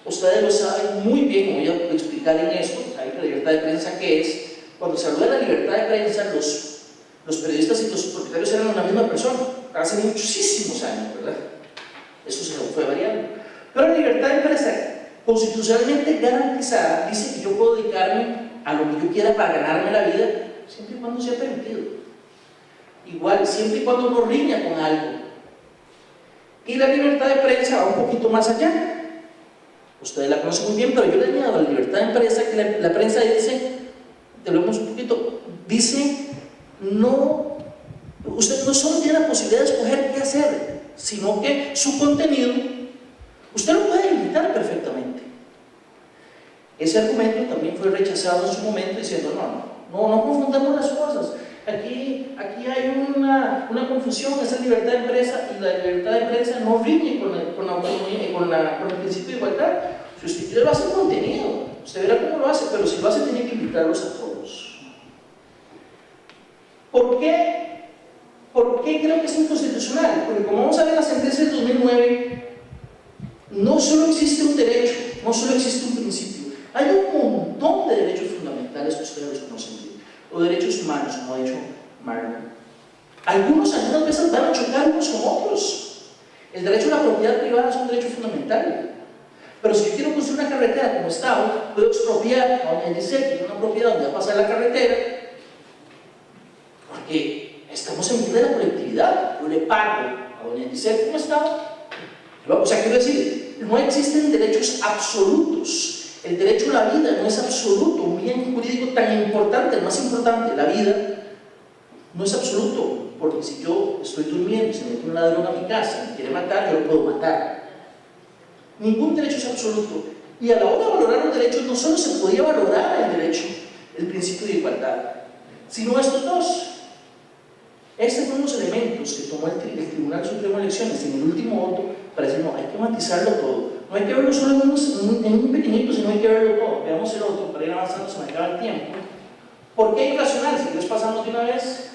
Ustedes lo saben muy bien, voy a explicar en esto. Saben que la libertad de prensa, ¿qué es? Cuando se habla de la libertad de prensa, los periodistas y los propietarios eran una misma persona, hace muchísimos años, ¿verdad? Eso se fue variando. Pero la libertad de empresa, constitucionalmente garantizada, dice que yo puedo dedicarme a lo que yo quiera para ganarme la vida, siempre y cuando sea permitido. Igual, siempre y cuando no riña con algo. Y la libertad de prensa va un poquito más allá. Ustedes la conocen muy bien, pero yo le añado a la libertad de prensa que la prensa dice, te lo vemos un poquito, dice, usted no solo tiene la posibilidad de escoger qué hacer, sino que su contenido, usted lo puede limitar perfectamente. Ese argumento también fue rechazado en su momento diciendo, no confundamos las cosas. Aquí hay una confusión, esa libertad de empresa y la libertad de prensa no riñe con la autonomía y con el principio de igualdad. Si usted quiere lo hace en contenido, usted verá cómo lo hace, pero si lo hace tiene que invitarlos a todos. ¿Por qué creo que es inconstitucional? Porque como vamos a ver en la sentencia del 2009, no solo existe un derecho, no solo existe un principio, hay un montón de derechos fundamentales que ustedes conocen bien, o derechos humanos, como ha dicho Marlon. Algunos veces van a chocar unos con otros. El derecho a la propiedad privada es un derecho fundamental. Pero si yo quiero construir una carretera como Estado, puedo expropiar a doña Giselle, que tiene una propiedad donde va a pasar la carretera, porque estamos en medio de la colectividad. Yo le pago a doña Giselle como Estado. O sea, quiero decir, no existen derechos absolutos. El derecho a la vida no es absoluto. Un bien jurídico tan importante, el más importante, la vida, no es absoluto. Porque si yo estoy durmiendo y se mete un ladrón a mi casa y me quiere matar, yo lo puedo matar. Ningún derecho es absoluto. Y a la hora de valorar los derechos, no solo se podía valorar el derecho, el principio de igualdad, sino estos dos. Estos fueron los elementos que tomó el Tribunal Supremo de Elecciones en el último voto para decir, no, hay que matizarlo todo. No hay que verlo solo en un pequeñito, sino hay que verlo todo. Veamos el otro, para ir avanzando, se me acaba el tiempo. ¿Por qué irracional? Si quieres pasamos de una vez.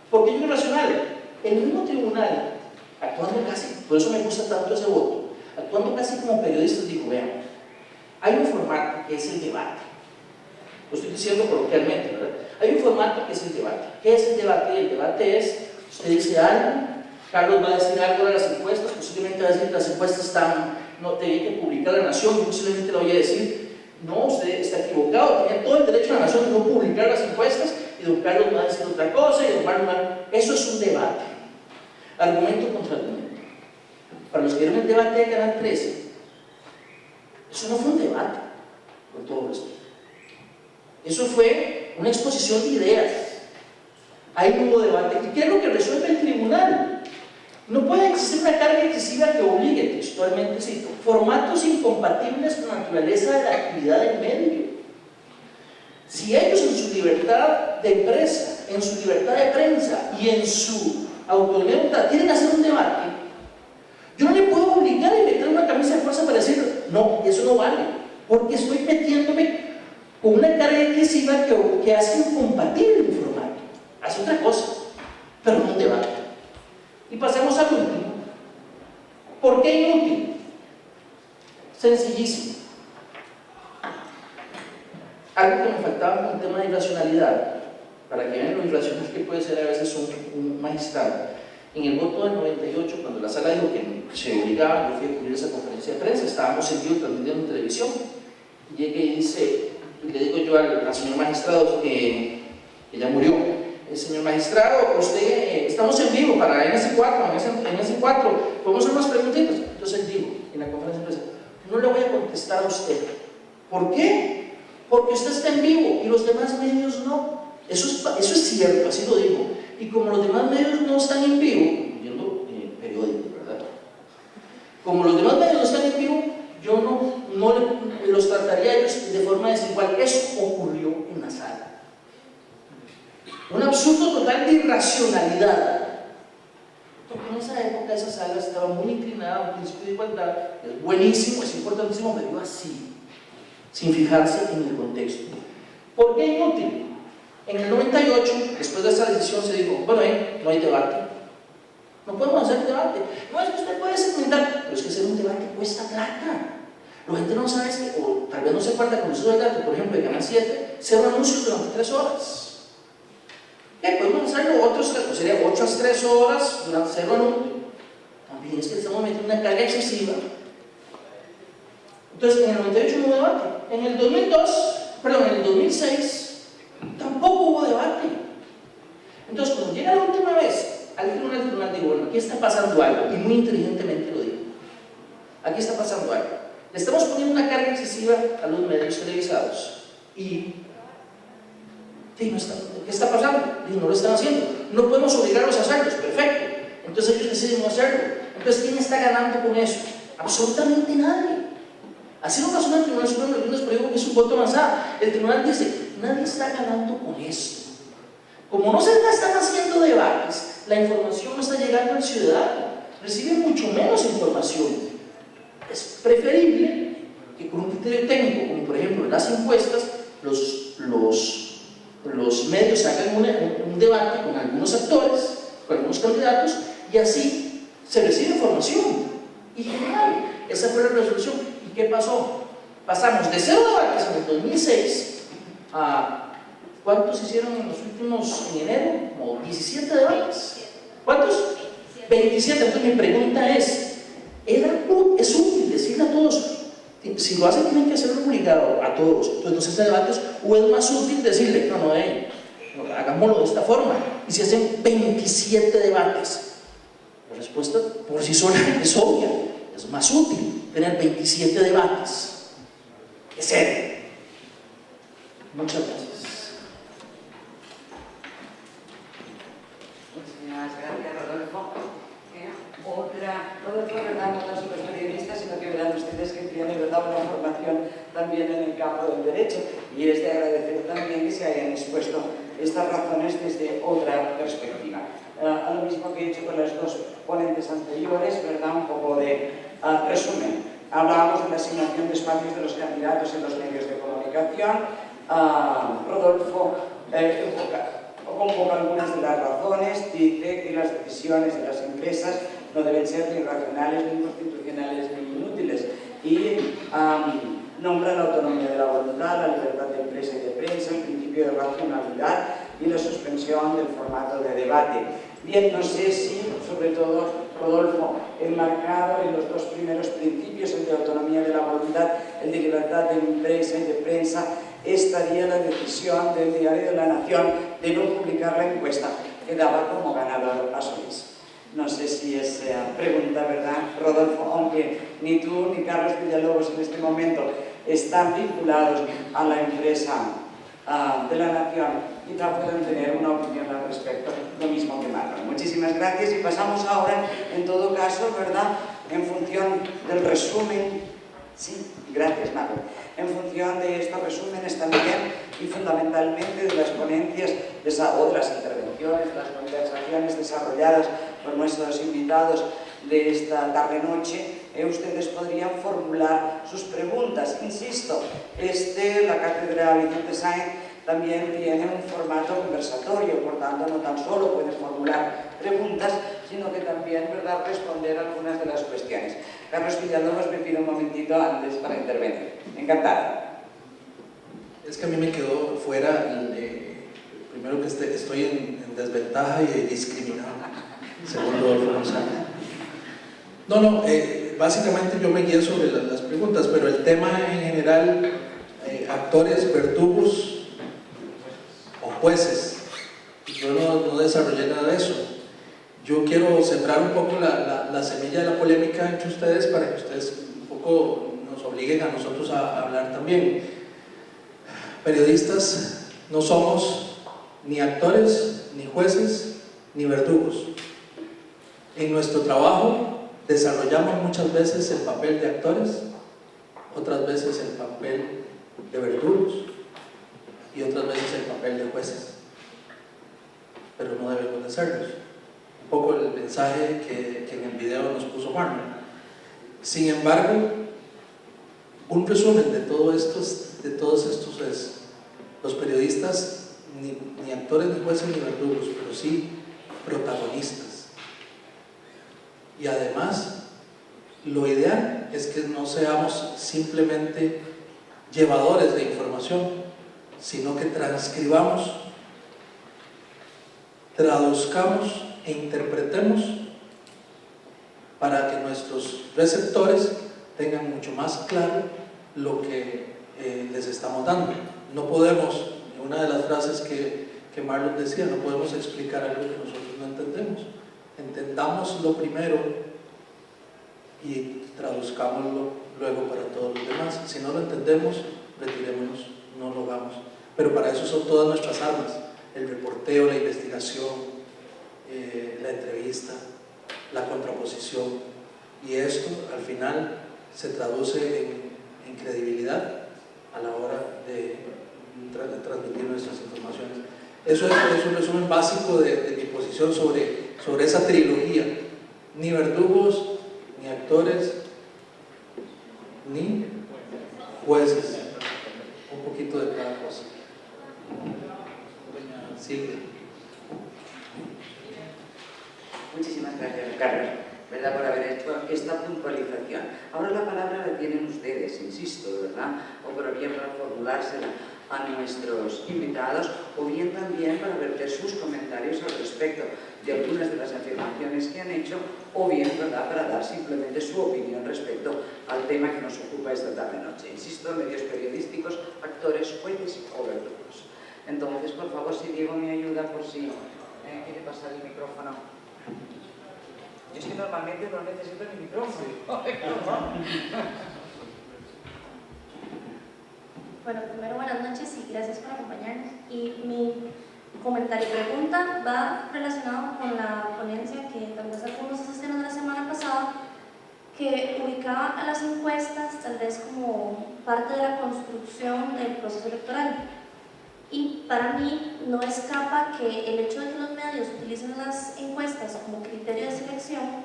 ¿Por qué irracional? El mismo tribunal, actuando casi, por eso me gusta tanto ese voto, actuando casi como periodistas, dijo, vean, hay un formato que es el debate. Lo estoy diciendo coloquialmente, ¿verdad? Hay un formato que es el debate. ¿Qué es el debate? El debate es, usted dice algo, Carlos va a decir algo de las encuestas, posiblemente va a decir que las encuestas no tenía que publicar la Nación, yo posiblemente le voy a decir, no, usted está equivocado, tenía todo el derecho a la Nación de no publicar las encuestas, y don Carlos va a decir otra cosa, y don Marlon, eso es un debate. Argumento contra argumento. Para los que vieron el debate de Canal 13, eso no fue un debate, con todo esto. Eso fue una exposición de ideas. Ahí no hubo debate. ¿Y qué es lo que resuelve el tribunal? No puede existir una carga excesiva que obligue, textualmente cito, formatos incompatibles con la naturaleza de la actividad del medio. Si ellos en su libertad de empresa, en su libertad de prensa y en su autonomía quieren hacer un debate, yo no le puedo obligar a meter una camisa de fuerza para decir, no, eso no vale, porque estoy metiéndome con una carga excesiva que hace incompatible el formato. Hace otra cosa, pero no un debate. Y pasemos al último. ¿Por qué inútil? Sencillísimo. Algo que me faltaba con el tema de irracionalidad, para que vean lo irracional que puede ser a veces un magistrado. En el voto del 98, cuando la sala dijo que se obligaba, yo fui a cubrir esa conferencia de prensa, estábamos en vivo transmitiendo en televisión, y llegué y dice, y le digo yo al señor magistrado que ya murió, el señor magistrado, usted, estamos en vivo para NS4, en NS4, podemos hacer unas preguntitas. Entonces él dijo en la conferencia de prensa, no le voy a contestar a usted. ¿Por qué? Porque usted está en vivo y los demás medios no. Eso es cierto, así lo digo. Y como los demás medios no están en vivo, incluyendo periódicos, ¿verdad? Como los demás medios no están en vivo, yo no los trataría a ellos de forma desigual. Eso ocurrió en la sala. Un absurdo total de irracionalidad. Porque en esa época esa sala estaba muy inclinada a un principio de igualdad, es buenísimo, es importantísimo, pero iba así, sin fijarse en el contexto. ¿Por qué inútil? En el 98, después de esta decisión, se dijo, bueno, no hay debate, no podemos hacer debate. No, es que usted puede segmentar, pero es que hacer un debate cuesta plata. La gente no sabe, o tal vez no se acuerda con eso del dato, por ejemplo, de Canal 7, 0 anuncios durante 3 horas. Podemos hacerlo otros, sería 8 a 3 horas durante 0 anuncios. También es que estamos metiendo una carga excesiva. Entonces, en el 98 no hubo debate. En el 2006, tampoco hubo debate. Entonces, cuando llega la última vez al tribunal, digo, bueno, aquí está pasando algo, y muy inteligentemente lo digo. Aquí está pasando algo. Le estamos poniendo una carga excesiva a los medios televisados. Y ¿qué está pasando? No lo están haciendo. No podemos obligarlos a hacerlos, perfecto. Entonces ellos deciden no hacerlo. Entonces, ¿quién está ganando con eso? Absolutamente nadie. Así lo pasó en el Tribunal Supremo de Justicia, pero digo que es un voto avanzado. El tribunal dice, nadie está ganando con esto. Como no se están haciendo debates, la información no está llegando al ciudadano. Recibe mucho menos información. Es preferible que con un criterio técnico, como por ejemplo en las encuestas, los medios hagan un debate con algunos actores, con algunos candidatos, y así se recibe información. Y genial, esa fue la resolución. ¿Y qué pasó? Pasamos de 0 debates en el 2006 a ¿cuántos hicieron en los últimos, en enero? Como 17 debates. ¿Cuántos? 27. Entonces mi pregunta es útil decirle a todos, si lo hacen tienen que hacerlo obligado a todos, entonces no se hacen debates, o es más útil decirle, no, hagámoslo de esta forma, y si hacen 27 debates, la respuesta por sí sola es obvia, es más útil tener 27 debates que ser. Muchas gracias. Muchísimas gracias, Rodolfo. Rodolfo, ¿verdad? No tan solo es periodista, sino que verán ustedes que tiene, ¿verdad?, una formación también en el campo del derecho, y es de agradecer también que se hayan expuesto estas razones desde otra perspectiva. A lo mismo que he hecho con las dos ponentes anteriores, ¿verdad?, un poco de resumen. Hablábamos de la asignación de espacios de los candidatos en los medios de comunicación. Rodolfo convoca algunas de las razones, dice que las decisiones de las empresas no deben ser ni racionales, ni inconstitucionales, ni inútiles, y nombra la autonomía de la voluntad, la libertad de empresa y de prensa, el principio de racionalidad y la suspensión del formato de debate. Bien, no sé si, sobre todo, Rodolfo, enmarcado en los dos primeros principios, el de autonomía de la voluntad, el de libertad de empresa y de prensa, estaría la decisión del Diario de la Nación de no publicar la encuesta que daba como ganador a Solís. No sé si es pregunta, ¿verdad, Rodolfo? Aunque ni tú ni Carlos Villalobos en este momento están vinculados a la empresa de la Nación, quizá puedan tener una opinión al respecto, lo mismo que Marlon. Muchísimas gracias, y pasamos ahora, en todo caso, ¿verdad?, en función del resumen. Sí, gracias, Marlon. En función de estos resúmenes también, y fundamentalmente de las ponencias o de las intervenciones, las conversaciones desarrolladas por nuestros invitados de esta tarde-noche, ustedes podrían formular sus preguntas. Insisto, la Cátedra Vicente Sáenz también tiene un formato conversatorio, por tanto no tan solo pueden formular preguntas, sino que también, ¿verdad?, responder algunas de las cuestiones. Carlos Villalobos me pide un momentito antes para intervenir. Encantado. Es que a mí me quedó fuera, primero que estoy en desventaja y discriminado, según Rodolfo González. No, básicamente yo me guié sobre las preguntas, pero el tema en general, actores, verdugos o jueces, yo no desarrollé nada de eso. Yo quiero sembrar un poco la semilla de la polémica entre ustedes para que ustedes un poco nos obliguen a nosotros a hablar también. Periodistas no somos ni actores, ni jueces, ni verdugos. En nuestro trabajo desarrollamos muchas veces el papel de actores, otras veces el papel de verdugos y otras veces el papel de jueces, pero no debemos de serlos. Un poco el mensaje que en el video nos puso Marlon. Sin embargo, un resumen de todos estos es: los periodistas ni actores, ni jueces, ni verdugos, pero sí protagonistas. Y además, lo ideal es que no seamos simplemente llevadores de información, sino que transcribamos, traduzcamos e interpretemos para que nuestros receptores tengan mucho más claro lo que les estamos dando. No podemos, una de las frases que Marlon decía, no podemos explicar algo que nosotros no entendemos. Entendámoslo primero y traduzcámoslo luego para todos los demás. Si no lo entendemos, retirémonos, no lo hagamos. Pero para eso son todas nuestras armas: el reporteo, la investigación, la entrevista, la contraposición. Y esto al final se traduce en credibilidad a la hora de transmitir nuestras informaciones. Eso es un resumen básico de mi posición sobre esa trilogía: ni verdugos, ni actores, ni jueces, un poquito de cada cosa. Doña Silvia. Muchísimas gracias, Carlos, ¿verdad?, por haber hecho esta puntualización. Ahora la palabra la tienen ustedes, insisto, ¿verdad?, o por bien para formulársela a nuestros invitados, o bien también para verter sus comentarios al respecto de algunas de las afirmaciones que han hecho, o bien, ¿verdad?, para dar simplemente su opinión respecto al tema que nos ocupa esta tarde-noche. Insisto, medios periodísticos, actores, jueces o verdugos. Entonces, por favor, si Diego me ayuda, por si quiere pasar el micrófono. Yo es que normalmente no necesito ni micrófono. Bueno, primero buenas noches y gracias por acompañarnos. Y mi comentario y pregunta va relacionado con la ponencia que tal vez algunos asistieron la semana pasada, que ubicaba a las encuestas tal vez como parte de la construcción del proceso electoral. Y para mí no escapa que el hecho de que los medios utilicen las encuestas como criterio de selección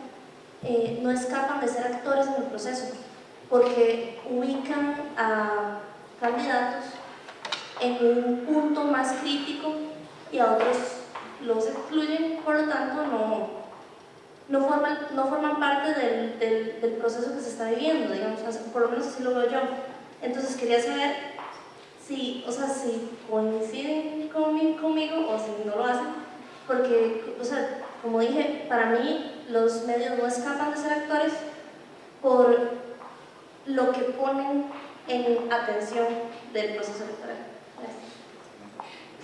no escapan de ser actores en el proceso, porque ubican a candidatos en un punto más crítico y a otros los excluyen, por lo tanto no forman parte del proceso que se está viviendo, digamos, por lo menos así lo veo yo. Entonces quería saber si coinciden conmigo o si no lo hacen, porque, como dije, para mí los medios no escapan de ser actores por lo que ponen en atención del proceso electoral. Gracias.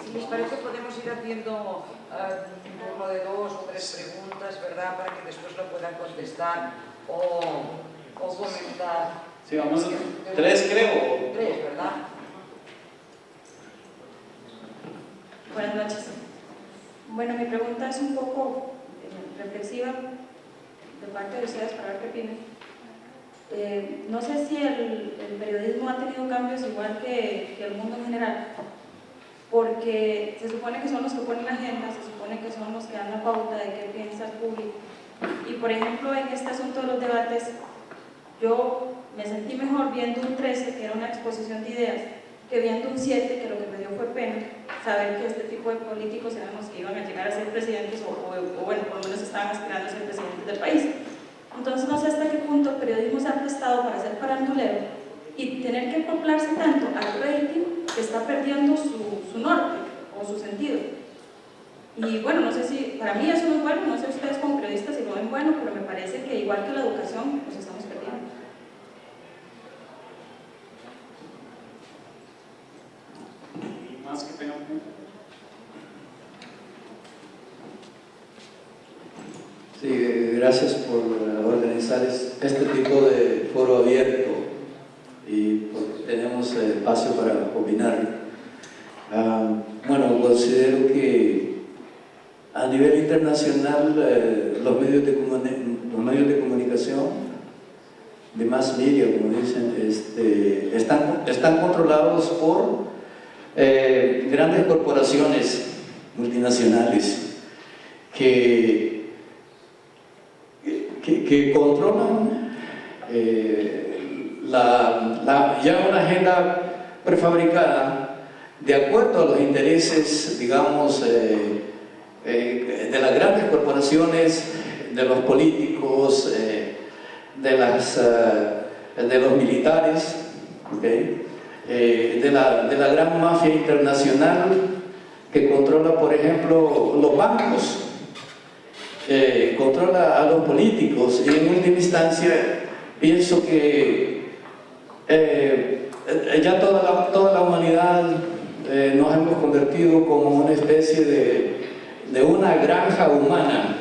Si les parece, podemos ir haciendo un turno de 2 o 3 preguntas, ¿verdad?, para que después lo puedan contestar o comentar. Sí, vamos a 3, creo. 3, ¿verdad? Buenas noches. Bueno, mi pregunta es un poco reflexiva de parte de ustedes para ver qué opinan. No sé si el periodismo ha tenido cambios igual que el mundo en general, porque se supone que son los que ponen la agenda, se supone que son los que dan la pauta de qué piensa el público. Y por ejemplo, en este asunto de los debates, yo me sentí mejor viendo un 13, que era una exposición de ideas, que viendo un 7, que lo que me dio fue pena saber que este tipo de políticos eran los que iban a llegar a ser presidentes o bueno, por lo menos estaban aspirando a ser presidentes del país. Entonces no sé hasta qué punto el periodismo se ha prestado para ser farandulero y tener que acoplarse tanto al rating que está perdiendo su norte o su sentido. Y bueno, no sé si, para mí eso no es bueno, no sé ustedes como periodistas si lo ven bueno, pero me parece que igual que la educación, pues estamos perdiendo. ¿Y más que tengan? Sí, gracias por organizar este tipo de foro abierto y porque tenemos espacio para opinar. Bueno, considero que nivel internacional los medios de comunicación, de mass media, como dicen, están controlados por grandes corporaciones multinacionales que controlan ya una agenda prefabricada de acuerdo a los intereses, digamos, de las grandes corporaciones, de los políticos, de los militares, ¿okay? de la gran mafia internacional que controla, por ejemplo, los bancos, controla a los políticos, y en última instancia pienso que ya toda la humanidad nos hemos convertido como una especie de una granja humana.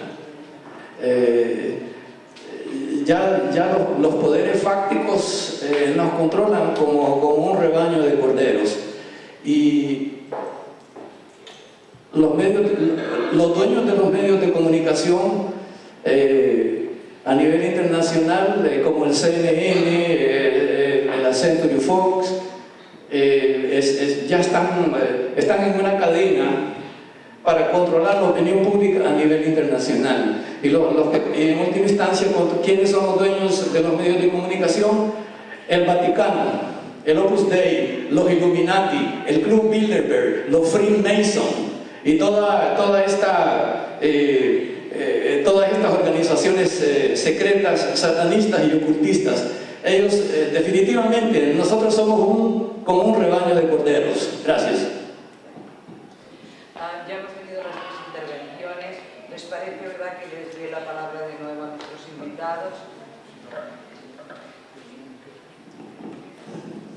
Ya los poderes fácticos nos controlan como un rebaño de corderos, y los dueños de los medios de comunicación a nivel internacional, como el CNN, la Century Fox, ya están en una cadena para controlar la opinión pública a nivel internacional. Y en última instancia, ¿quiénes son los dueños de los medios de comunicación? El Vaticano, el Opus Dei, los Illuminati, el Club Bilderberg, los Freemason y todas estas organizaciones secretas, satanistas y ocultistas. Ellos definitivamente, nosotros somos como un rebaño de corderos. Gracias. Ya hemos tenido las tres intervenciones. ¿Les parece verdad que les dé la palabra de nuevo a nuestros invitados?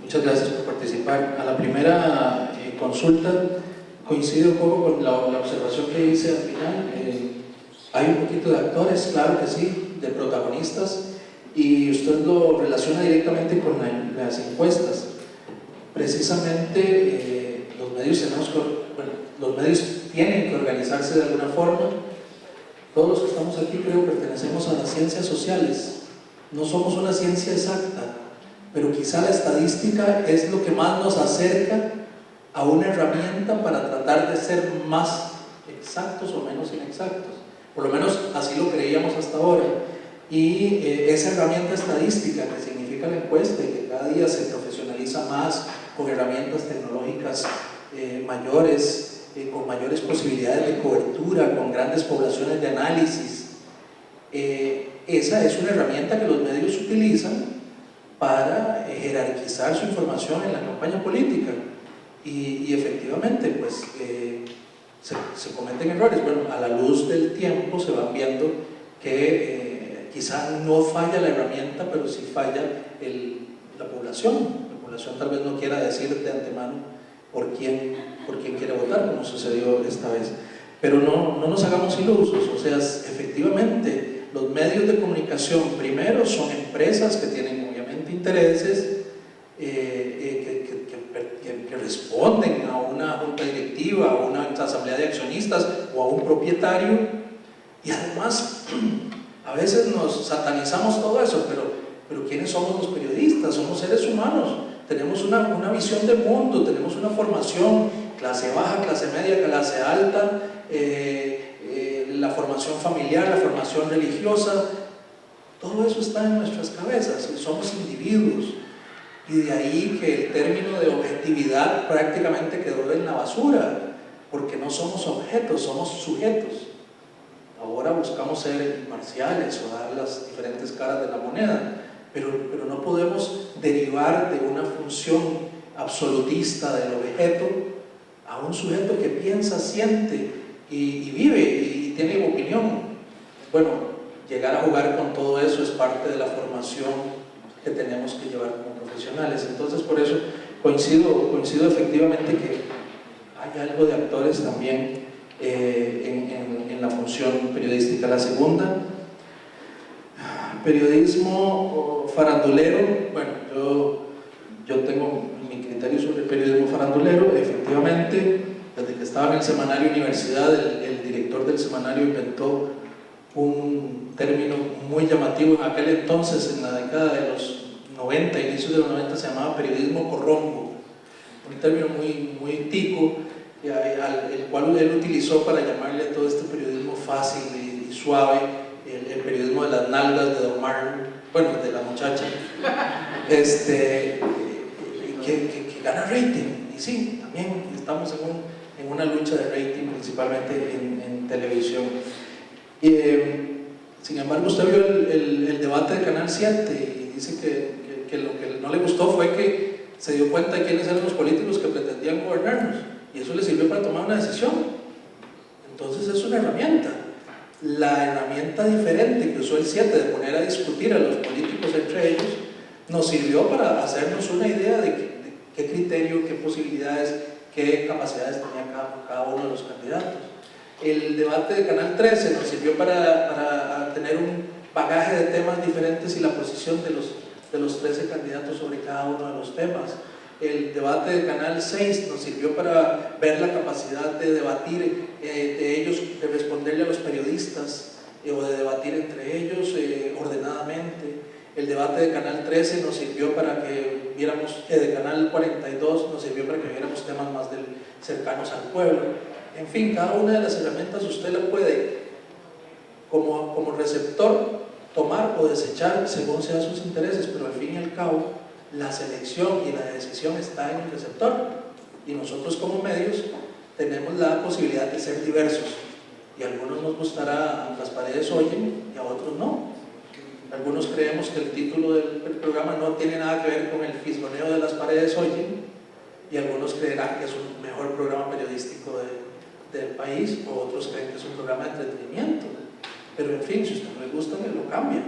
Muchas gracias por participar. A la primera consulta coincido un poco con la observación que hice al final. Hay un poquito de actores, claro que sí, de protagonistas, y usted lo relaciona directamente con las encuestas. Precisamente los medios tienen que organizarse de alguna forma. Todos los que estamos aquí creo que pertenecemos a las ciencias sociales. No somos una ciencia exacta, pero quizá la estadística es lo que más nos acerca a una herramienta para tratar de ser más exactos o menos inexactos. Por lo menos así lo creíamos hasta ahora. Y esa herramienta estadística, que significa la encuesta, y que cada día se profesionaliza más con herramientas tecnológicas mayores, con mayores posibilidades de cobertura, con grandes poblaciones de análisis. Esa es una herramienta que los medios utilizan para jerarquizar su información en la campaña política. Y efectivamente, pues se cometen errores. Bueno, a la luz del tiempo se van viendo que quizá no falla la herramienta, pero sí falla la población. La población tal vez no quiera decir de antemano por quién quiere votar, como sucedió esta vez. Pero no nos hagamos ilusos. O sea, efectivamente, los medios de comunicación primero son empresas que tienen obviamente intereses, que responden a una junta directiva, a una asamblea de accionistas o a un propietario, y además a veces nos satanizamos todo eso, pero ¿quiénes somos los periodistas? Somos seres humanos, tenemos una visión del mundo, tenemos una formación, clase baja, clase media, clase alta, la formación familiar, la formación religiosa, todo eso está en nuestras cabezas, somos individuos. Y de ahí que el término de objetividad prácticamente quedó en la basura, porque no somos objetos, somos sujetos. Ahora buscamos ser imparciales o dar las diferentes caras de la moneda, pero no podemos derivar de una función absolutista del objeto a un sujeto que piensa, siente y vive y tiene opinión. Bueno, llegar a jugar con todo eso es parte de la formación que tenemos que llevar como profesionales. Entonces, por eso coincido efectivamente que hay algo de actores también en la función periodística. La segunda, periodismo farandulero. Bueno, yo tengo mi criterio sobre el periodismo farandulero. Efectivamente, desde que estaba en el semanario Universidad, el director del semanario inventó un término muy llamativo en aquel entonces, en la década de los 90, inicios de los 90, se llamaba periodismo corrombo, un término muy tico, el cual él utilizó para llamarle a todo este periodismo fácil y suave, el periodismo de las nalgas de Don Marlon, bueno, de la muchacha, que gana rating. Y sí, también estamos en una lucha de rating, principalmente en televisión. Sin embargo, usted vio el debate de Canal 7 y dice que lo que no le gustó fue que se dio cuenta de quiénes eran los políticos que pretendían gobernarnos, y eso le sirvió para tomar una decisión. Entonces es una herramienta. La herramienta diferente que usó el 7 de poner a discutir a los políticos entre ellos nos sirvió para hacernos una idea de qué criterio, qué posibilidades, qué capacidades tenía cada uno de los candidatos. El debate de Canal 13 nos sirvió para tener un bagaje de temas diferentes y la posición de los 13 candidatos sobre cada uno de los temas. El debate de Canal 6 nos sirvió para ver la capacidad de debatir de ellos, de responderle a los periodistas o de debatir entre ellos ordenadamente. El debate de Canal 13 nos sirvió para que viéramos, de Canal 42 nos sirvió para que viéramos temas más cercanos al pueblo. En fin, cada una de las herramientas usted la puede, como receptor, tomar o desechar según sean sus intereses, pero al fin y al cabo, la selección y la decisión está en el receptor, y nosotros como medios tenemos la posibilidad de ser diversos, y a algunos nos gustará Las paredes oyen y a otros no. Algunos creemos que el título del programa no tiene nada que ver con el fisgoneo de Las paredes oyen, y algunos creerán que es un mejor programa periodístico del país, o otros creen que es un programa de entretenimiento. Pero en fin, si a usted no le gusta, lo cambia.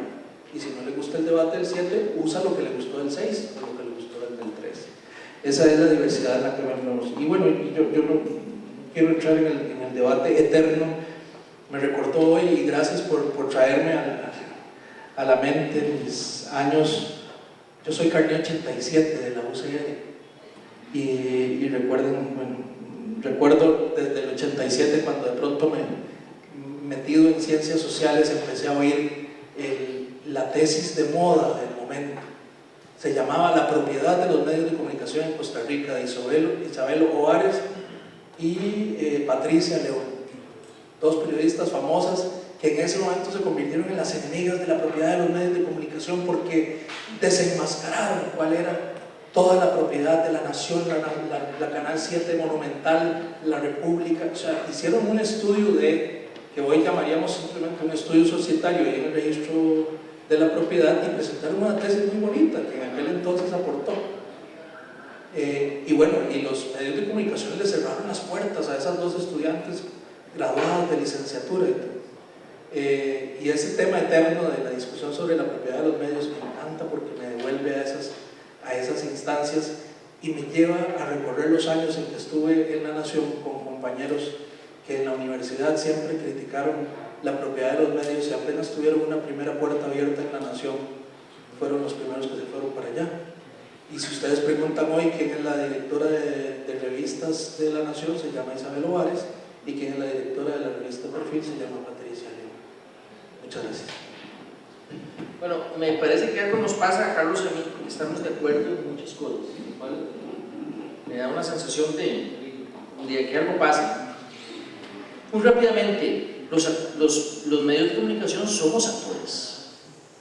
Y si no le gusta el debate del 7, usa lo que le gustó del 6 o lo que le gustó del 3. Esa es la diversidad en la que vemos. Y bueno, yo no quiero entrar en el debate eterno. Me recordó hoy, y gracias por traerme a la mente mis años. Yo soy carne 87 de la UCR. Y recuerden, bueno, recuerdo desde el 87, cuando de pronto metido en ciencias sociales, empecé a oír la tesis de moda del momento. Se llamaba La propiedad de los medios de comunicación en Costa Rica, de Isabel Ovares y Patricia León, dos periodistas famosas que en ese momento se convirtieron en las enemigas de la propiedad de los medios de comunicación, porque desenmascararon cuál era toda la propiedad de la nación, la Canal 7 monumental, la República. O sea, hicieron un estudio que hoy llamaríamos simplemente un estudio societario en el registro de la propiedad, y presentaron una tesis muy bonita que en aquel entonces aportó. Y bueno, y los medios de comunicación le cerraron las puertas a esas dos estudiantes graduadas de licenciatura. Y ese tema eterno de la discusión sobre la propiedad de los medios me encanta, porque me devuelve a esas instancias y me lleva a recorrer los años en que estuve en La Nación con compañeros que en la universidad siempre criticaron la propiedad de los medios, y apenas tuvieron una primera puerta abierta en La Nación, fueron los primeros que se fueron para allá. Y si ustedes preguntan hoy quién es la directora de revistas de La Nación, se llama Isabel Ovares, y quién es la directora de la revista Perfil, se llama Patricia León. Muchas gracias. Bueno, me parece que algo nos pasa a Carlos y a mí, porque estamos de acuerdo en muchas cosas, ¿vale? Me da una sensación de que algo pasa. Muy rápidamente, los medios de comunicación somos actores.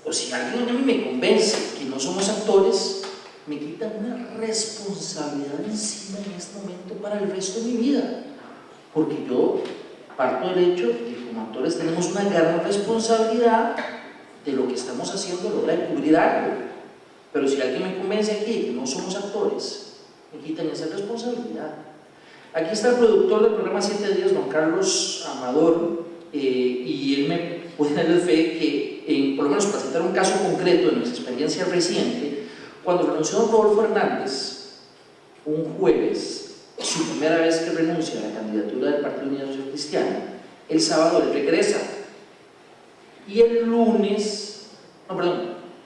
O si alguien a mí me convence que no somos actores, me quitan una responsabilidad encima en este momento para el resto de mi vida. Porque yo parto del hecho de que como actores tenemos una gran responsabilidad de lo que estamos haciendo a la hora de cubrir algo. Pero si alguien me convence aquí que no somos actores, me quitan esa responsabilidad. Aquí está el productor del programa 7 días, don Carlos Amador, y él me puede dar fe que, por lo menos para citar un caso concreto de nuestra experiencia reciente, cuando renunció don Rodolfo Hernández, un jueves, su primera vez que renuncia a la candidatura del Partido Unidad Social Cristiana, el sábado él regresa. Y el lunes,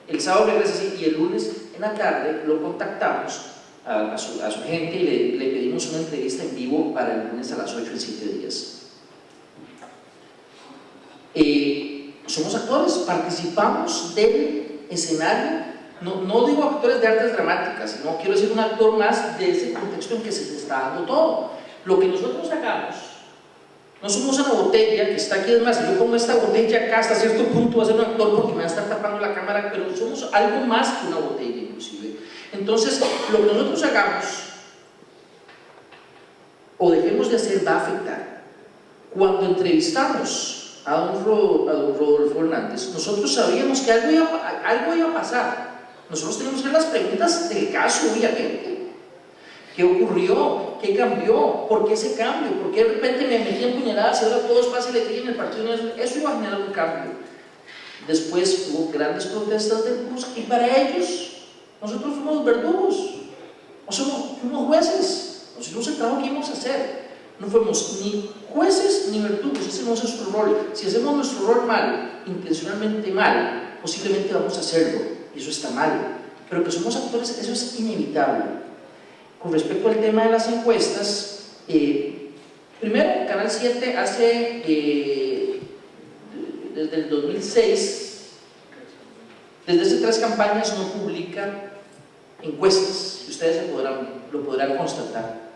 el sábado regresa así, y el lunes en la tarde lo contactamos a su gente y le pedimos una entrevista en vivo para el lunes a las 8 en 7 días. Somos actores, participamos del escenario, no digo actores de artes dramáticas, sino quiero decir un actor más de ese contexto en que se está dando todo. Lo que nosotros hagamos, no somos una botella que está aquí, además, si yo pongo esta botella acá hasta cierto punto va a ser un actor porque me va a estar tapando la cámara, pero somos algo más que una botella inclusive. Entonces, lo que nosotros hagamos o dejemos de hacer va a afectar. Cuando entrevistamos a don Rodolfo Hernández, nosotros sabíamos que algo iba a pasar. Nosotros teníamos que hacer las preguntas del caso, obviamente. ¿Qué ocurrió? ¿Qué cambió? ¿Por qué ese cambio? ¿Por qué de repente me metí en puñaladas y ahora todo es fácil aquí en el partido? Eso iba a generar un cambio. Después hubo grandes protestas del CUS y para ellos nosotros fuimos verdugos, fuimos jueces, nos hicimos el trabajo que íbamos a hacer. No fuimos ni jueces ni verdugos, ese no es nuestro rol. Si hacemos nuestro rol mal, intencionalmente mal, posiblemente vamos a hacerlo, y eso está mal. Pero que somos actores, eso es inevitable. Con respecto al tema de las encuestas, primero, Canal 7 hace, desde el 2006, desde hace 3 campañas no publica encuestas, y ustedes lo podrán constatar.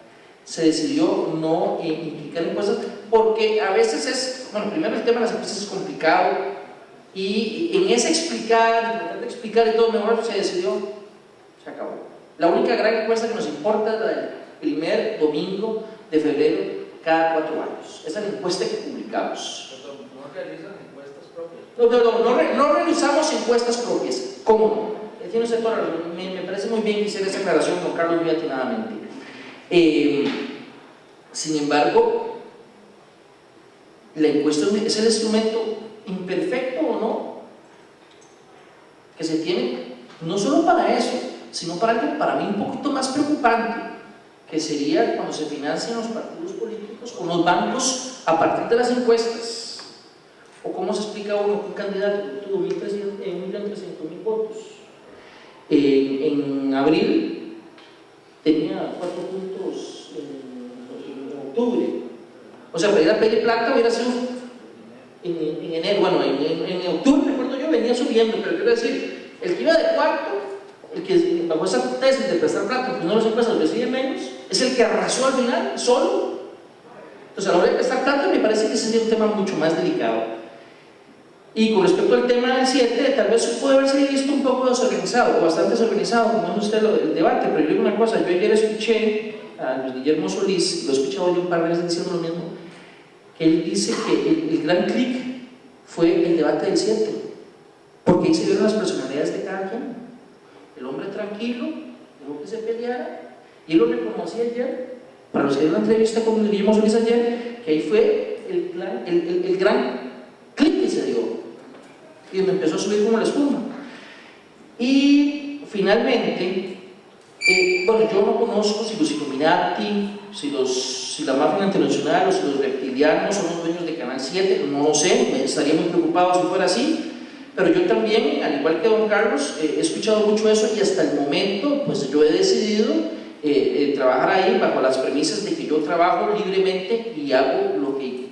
Se decidió no implicar encuestas porque a veces es, bueno, primero el tema de las encuestas es complicado y en ese explicar y todo, mejor se decidió, se acabó. La única gran encuesta que nos importa es la del primer domingo de febrero cada 4 años. Esa es la encuesta que publicamos. ¿No realizan encuestas propias? No realizamos encuestas propias. ¿Cómo no? Tiene usted toda la razón. Me parece muy bien que hiciera esa aclaración con Carlos muy atinadamente. Sin embargo, la encuesta es el instrumento imperfecto o no que se tiene, no solo para eso, sino para algo para mí un poquito más preocupante, que sería cuando se financian los partidos políticos o los bancos a partir de las encuestas, o cómo se explica uno que un candidato tuvo 1.300.000 votos en abril tenía 4 puntos en octubre. O sea, para ir a pedir plata hubiera sido en enero, bueno, en octubre, recuerdo yo, venía subiendo, pero quiero decir, el que iba de cuarto, el que bajo esa tesis de prestar plata, pues no los empresas reciben menos, es el que arrasó al final, solo. Entonces, a la hora de prestar plata, me parece que ese sería un tema mucho más delicado. Y con respecto al tema del 7, tal vez puede haberse visto un poco desorganizado, o bastante desorganizado, como es usted el debate, pero yo digo una cosa, yo ayer escuché a Luis Guillermo Solís, lo he escuchado yo un par de veces diciendo lo mismo, que él dice que el gran clic fue el debate del 7, porque ahí se vieron las personalidades de cada quien. El hombre tranquilo, dejó que se peleara, y él lo reconocía ayer, para los que vieron la entrevista con Luis Guillermo Solís ayer, que ahí fue el gran clic que se dio, y donde empezó a subir como la espuma. Y finalmente, bueno, yo no conozco si los Illuminati, si la mafia internacional o si los reptilianos son los dueños de Canal 7, no lo sé, me estaría muy preocupado si fuera así, pero yo también, al igual que don Carlos, he escuchado mucho eso y hasta el momento, pues yo he decidido trabajar ahí bajo las premisas de que yo trabajo libremente y hago lo que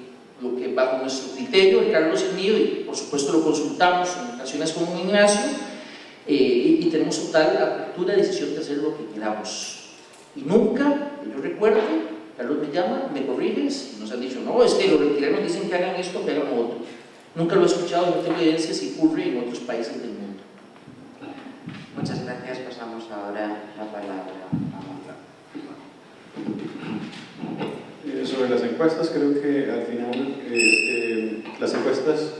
bajo nuestro criterio, el Carlos es mío, y por supuesto lo consultamos en ocasiones con un Ignacio, y tenemos total apertura de decisión de hacer lo que queramos. Y nunca, que yo recuerdo, Carlos me llama, me corriges, y nos han dicho, no, es que los reptilianos dicen que hagan esto, que hagan lo otro. Nunca lo he escuchado, no tengo evidencia si ocurre en otros países del mundo. Muchas gracias, pasamos ahora la palabra a Mónica. Sobre las encuestas, creo que al final las encuestas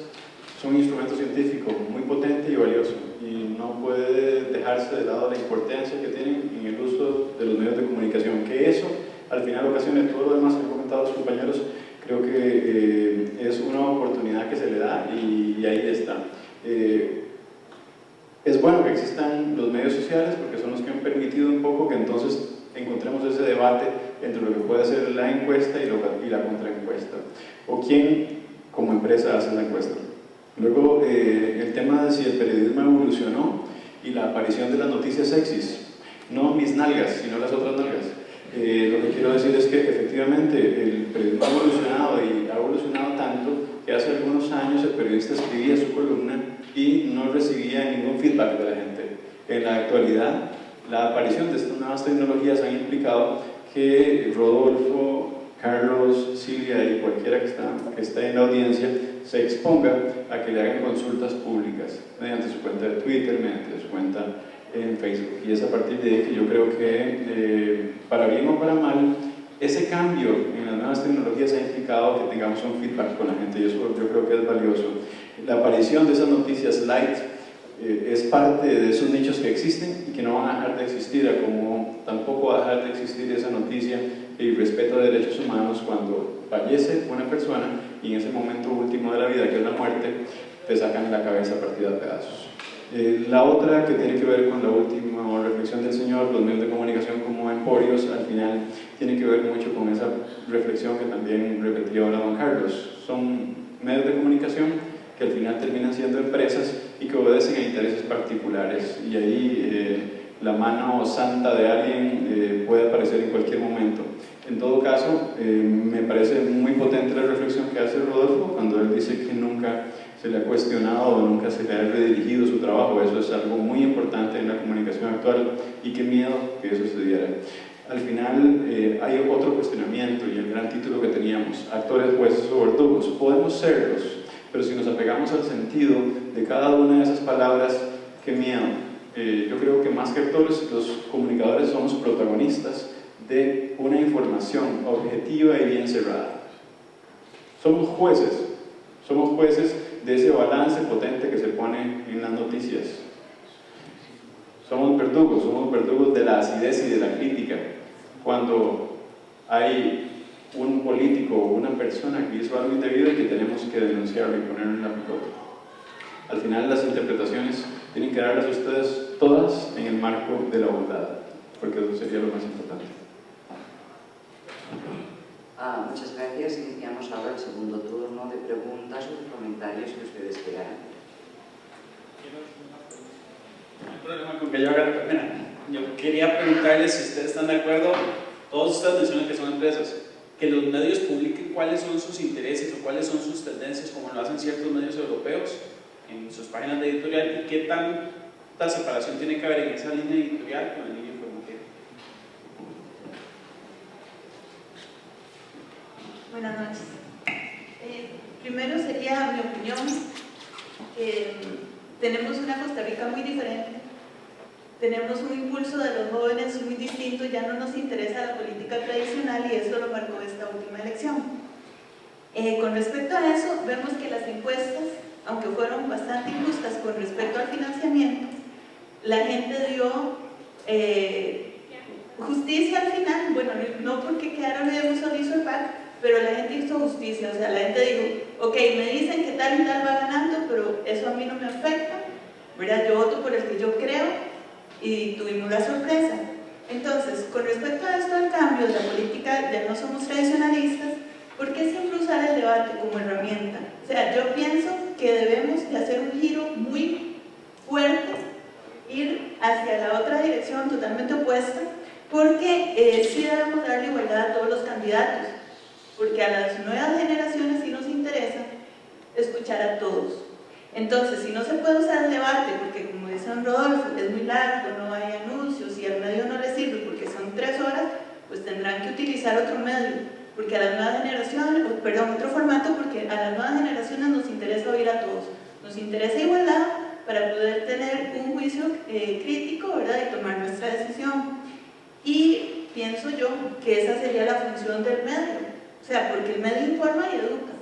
son un instrumento científico muy potente y valioso, y no puede dejarse de lado la importancia que tienen en el uso de los medios de comunicación, que eso al final ocasiona todo lo demás que han comentado los compañeros. Creo que es una oportunidad que se le da y ahí está. Es bueno que existan los medios sociales porque son los que han permitido un poco que entonces encontremos ese debate entre lo que puede ser la encuesta y la contraencuesta, o quién como empresa hace la encuesta. Luego el tema de si el periodismo evolucionó y la aparición de las noticias sexys. no mis nalgas, sino las otras nalgas. Lo que quiero decir es que efectivamente el periodismo ha evolucionado y ha evolucionado tanto que hace algunos años el periodista escribía su columna y no recibía ningún feedback de la gente. En la actualidad, la aparición de estas nuevas tecnologías ha implicado que Rodolfo, Carlos, Silvia y cualquiera que esté en la audiencia se exponga a que le hagan consultas públicas mediante su cuenta de Twitter, mediante su cuenta en Facebook. Y es a partir de ahí que yo creo que, para bien o para mal, ese cambio en las nuevas tecnologías ha implicado que tengamos un feedback con la gente y eso yo creo que es valioso. La aparición de esas noticias light es parte de esos nichos que existen y que no van a dejar de existir, como tampoco va a dejar de existir esa noticia que irrespeta derechos humanos cuando fallece una persona y en ese momento último de la vida, que es la muerte, te sacan la cabeza partida a pedazos. La otra, que tiene que ver con la última reflexión del señor, los medios de comunicación como emporios, al final tiene que ver mucho con esa reflexión que también repetía ahora don Carlos. Son medios de comunicación que al final terminan siendo empresas y que obedecen a intereses particulares, y ahí la mano santa de alguien puede aparecer en cualquier momento. En todo caso, me parece muy potente la reflexión que hace Rodolfo cuando él dice que nunca se le ha cuestionado o nunca se le ha redirigido su trabajo. Eso es algo muy importante en la comunicación actual y qué miedo que eso sucediera. Al final hay otro cuestionamiento y el gran título que teníamos, actores, jueces o verdugos. Podemos serlos, pero si nos apegamos al sentido de cada una de esas palabras, qué miedo. Yo creo que más que actores, los comunicadores somos protagonistas de una información objetiva y bien cerrada. Somos jueces de ese balance potente que se pone en las noticias. Somos verdugos de la acidez y de la crítica. Cuando hay un político o una persona que hizo algo indebido y que tenemos que denunciarlo y ponerlo en la picota. Al final las interpretaciones tienen que darlas ustedes todas en el marco de la bondad, porque eso sería lo más importante. Muchas gracias. Iniciamos ahora el segundo turno de preguntas o de comentarios que ustedes quieran. No hay problema con que yo haga la primera. Yo quería preguntarles si ustedes están de acuerdo, todos ustedes mencionan que son empresas, que los medios publiquen cuáles son sus intereses o cuáles son sus tendencias, como lo hacen ciertos medios europeos en sus páginas de editorial, y qué tanta separación tiene que haber en esa línea editorial con la línea informativa. Buenas noches. Primero sería mi opinión que tenemos una Costa Rica muy diferente. Tenemos un impulso de los jóvenes muy distinto, ya no nos interesa la política tradicional y eso lo marcó esta última elección. Con respecto a eso, vemos que las encuestas, aunque fueron bastante injustas con respecto al financiamiento, la gente dio justicia al final. Bueno, no porque quedara bien hizo el PAC, pero la gente hizo justicia. O sea, la gente dijo, ok, me dicen que tal y tal va ganando, pero eso a mí no me afecta, ¿verdad? Yo voto por el que yo creo, y tuvimos la sorpresa. Entonces, con respecto a esto del cambio de la política, ya no somos tradicionalistas, ¿por qué siempre usar el debate como herramienta? O sea, yo pienso que debemos de hacer un giro muy fuerte, ir hacia la otra dirección totalmente opuesta, porque sí debemos darle igualdad a todos los candidatos, porque a las nuevas generaciones sí nos interesa escuchar a todos. Entonces, si no se puede usar el debate, porque como dice don Rodolfo, es muy largo, no hay anuncios y al medio no le sirve porque son 3 horas, pues tendrán que utilizar otro medio, porque a las nuevas generaciones, otro formato, porque a las nuevas generaciones nos interesa oír a todos, nos interesa igualdad para poder tener un juicio crítico, ¿verdad?, y tomar nuestra decisión. Y pienso yo que esa sería la función del medio, o sea, porque el medio informa y educa.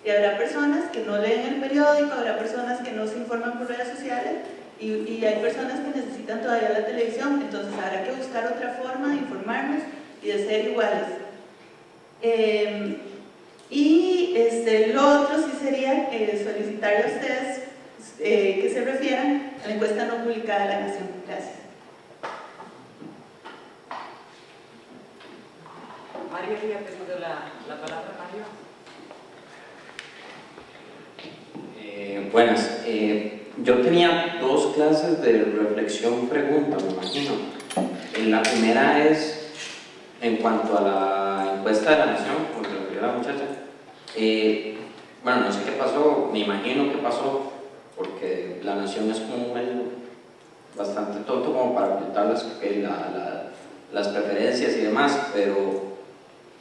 Y habrá personas que no leen el periódico, habrá personas que no se informan por redes sociales y hay personas que necesitan todavía la televisión, entonces habrá que buscar otra forma de informarnos y de ser iguales. Lo otro sí sería solicitarle a ustedes que se refieran a la encuesta no publicada de la Nación. Gracias. Mario había pedido la palabra, Mario. Buenas. Yo tenía dos clases de reflexión-pregunta, me imagino. La primera es en cuanto a la encuesta de la Nación, como se refirió la muchacha. Bueno, no sé qué pasó, me imagino qué pasó, porque la Nación es como un medio bastante tonto como para ocultar las preferencias y demás, pero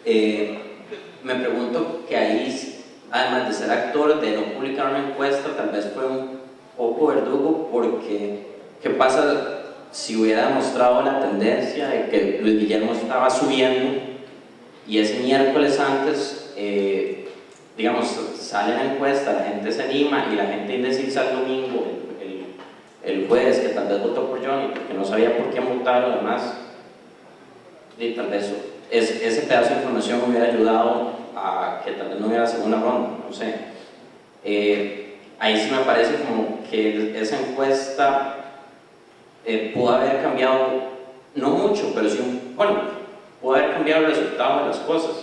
me pregunto que ahí, además de ser actor, de no publicar una encuesta, tal vez fue un poco verdugo, porque ¿qué pasa si hubiera demostrado la tendencia de que Luis Guillermo estaba subiendo y ese miércoles antes, digamos, sale la encuesta, la gente se anima y la gente indecisa el domingo, el jueves, que tal vez votó por Johnny porque no sabía por qué votar o demás, y tal vez ese pedazo de información me hubiera ayudado a que tal vez no hubiera segunda ronda, no sé. Ahí sí me parece como que esa encuesta pudo haber cambiado, no mucho, pero sí, bueno, pudo haber cambiado el resultado de las cosas.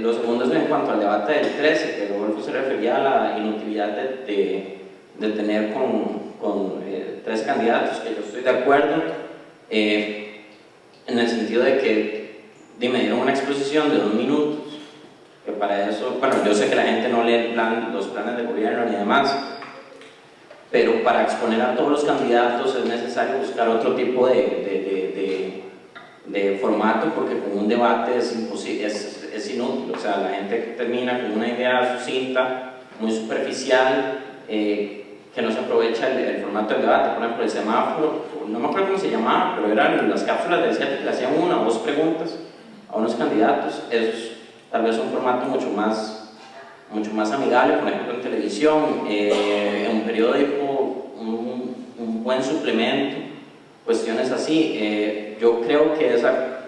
Lo segundo es en cuanto al debate del 13, que Rodolfo se refería a la inutilidad de tener con 13 candidatos, que yo estoy de acuerdo, en el sentido de que me dieron una exposición de 2 minutos, que para eso, bueno, yo sé que la gente no lee los planes de gobierno ni demás, pero para exponer a todos los candidatos es necesario buscar otro tipo de formato, porque con un debate es inútil, o sea, la gente termina con una idea sucinta, muy superficial, que no se aprovecha el formato del debate. Por ejemplo, el semáforo, no me acuerdo cómo se llamaba, pero eran las cápsulas del 7 que le hacían 1 o 2 preguntas a unos candidatos. Eso es tal vez un formato mucho más amigable, por ejemplo en televisión, en un periódico, un buen suplemento, cuestiones así. Yo creo que esa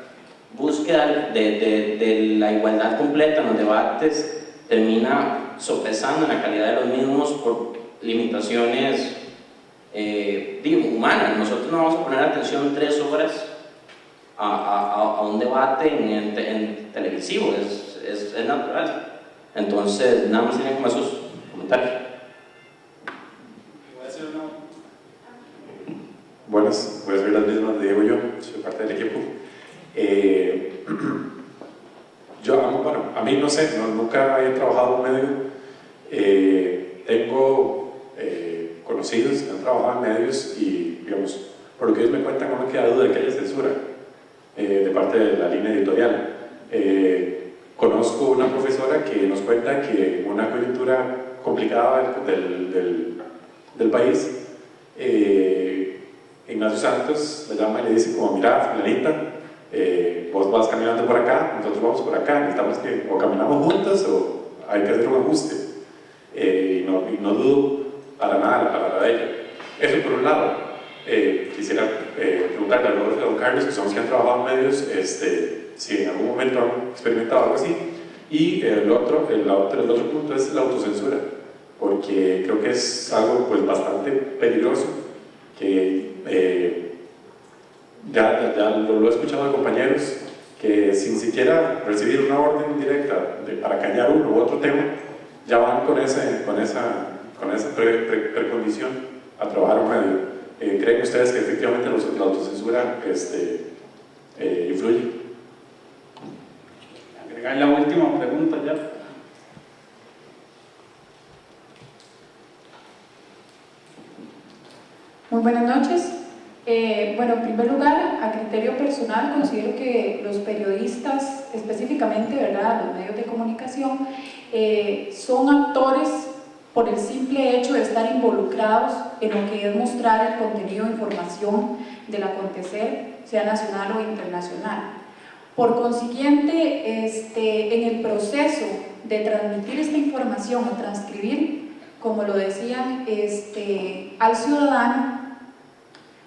búsqueda de la igualdad completa en los debates termina sopesando en la calidad de los mismos por limitaciones humanas. Nosotros no vamos a poner atención 3 horas a un debate en televisivo, es natural. Entonces, nada más tienen como esos comentarios. Buenas, voy a hacer las mismas de Diego yo, soy parte del equipo. A mí no sé, nunca he trabajado en medio. Tengo conocidos que han trabajado en medios y, digamos, por lo que ellos me cuentan, no me queda duda de que haya censura de parte de la línea editorial. Conozco una profesora que nos cuenta que una coyuntura complicada del país, Ignacio Santos la llama y le dice como, mira, fulanita, vos vas caminando por acá, nosotros vamos por acá, necesitamos que o caminamos juntos o hay que hacer un ajuste. Y no dudo para nada de ella. Eso por un lado. Quisiera preguntarle a Rodolfo y a don Carlos, que son los que han trabajado en medios, si en algún momento han experimentado algo así. Y el otro punto es la autocensura, porque creo que es algo pues bastante peligroso, que ya lo he escuchado de compañeros que sin siquiera recibir una orden directa para callar uno u otro tema, ya van con esa precondición a trabajar un medio. ¿Creen ustedes que efectivamente la autocensura influye? Agregar la última pregunta ya. Muy buenas noches. Bueno, en primer lugar, a criterio personal, considero que los periodistas, específicamente, ¿verdad?, los medios de comunicación, son actores por el simple hecho de estar involucrados en lo que es mostrar el contenido de información del acontecer, sea nacional o internacional. Por consiguiente, en el proceso de transmitir esta información o transcribir, como lo decían, al ciudadano,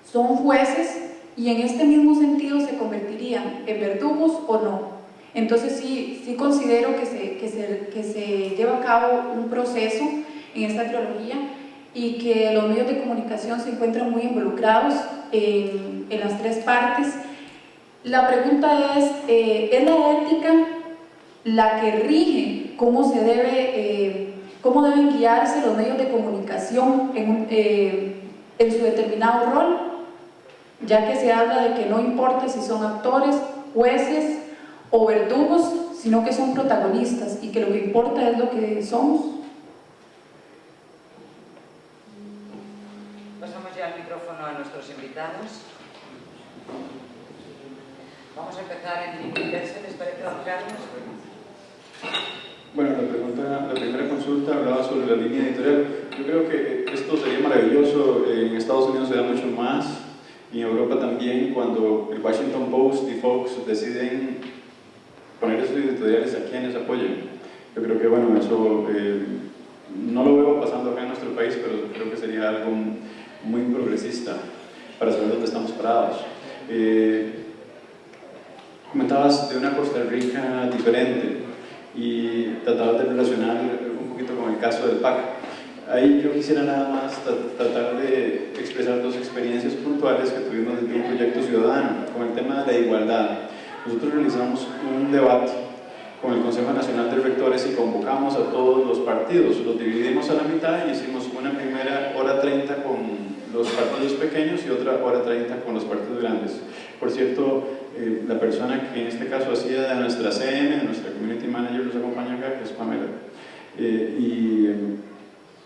son jueces y en este mismo sentido se convertirían en verdugos o no. Entonces sí considero que se lleva a cabo un proceso en esta trilogía y que los medios de comunicación se encuentran muy involucrados en las 3 partes. La pregunta ¿es la ética la que rige cómo cómo deben guiarse los medios de comunicación en su determinado rol, ya que se habla de que no importa si son actores, jueces o verdugos, sino que son protagonistas y que lo que importa es lo que somos. Pasamos ya el micrófono a nuestros invitados. Vamos a empezar en inglés, ¿les parece, don Carlos? Bueno, la primera consulta hablaba sobre la línea editorial. Yo creo que esto sería maravilloso. En Estados Unidos se da mucho más, y en Europa también, cuando el Washington Post y Fox deciden poner esos editoriales a quienes apoyan. Yo creo que, bueno, eso no lo veo pasando acá en nuestro país, pero creo que sería algo muy progresista para saber dónde estamos parados. Comentabas de una Costa Rica diferente y tratabas de relacionar un poquito con el caso del PAC. Ahí yo quisiera nada más tratar de expresar dos experiencias puntuales que tuvimos desde un proyecto ciudadano con el tema de la igualdad. Nosotros realizamos un debate con el Consejo Nacional de Rectores y convocamos a todos los partidos, los dividimos a la mitad y hicimos una primera hora 30 con los partidos pequeños y otra hora 30 con los partidos grandes. Por cierto, la persona que en este caso hacía de nuestra CM, de nuestra Community Manager, nos acompaña acá, que es Pamela.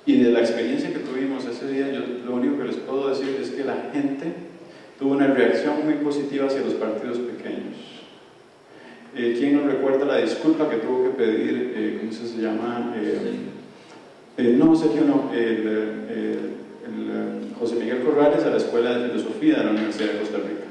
Y de la experiencia que tuvimos ese día, yo lo único que les puedo decir es que la gente tuvo una reacción muy positiva hacia los partidos pequeños. ¿Quién nos recuerda la disculpa que tuvo que pedir, ¿cómo se llama? No, Sergio, no, José Miguel Corrales a la Escuela de Filosofía de la Universidad de Costa Rica,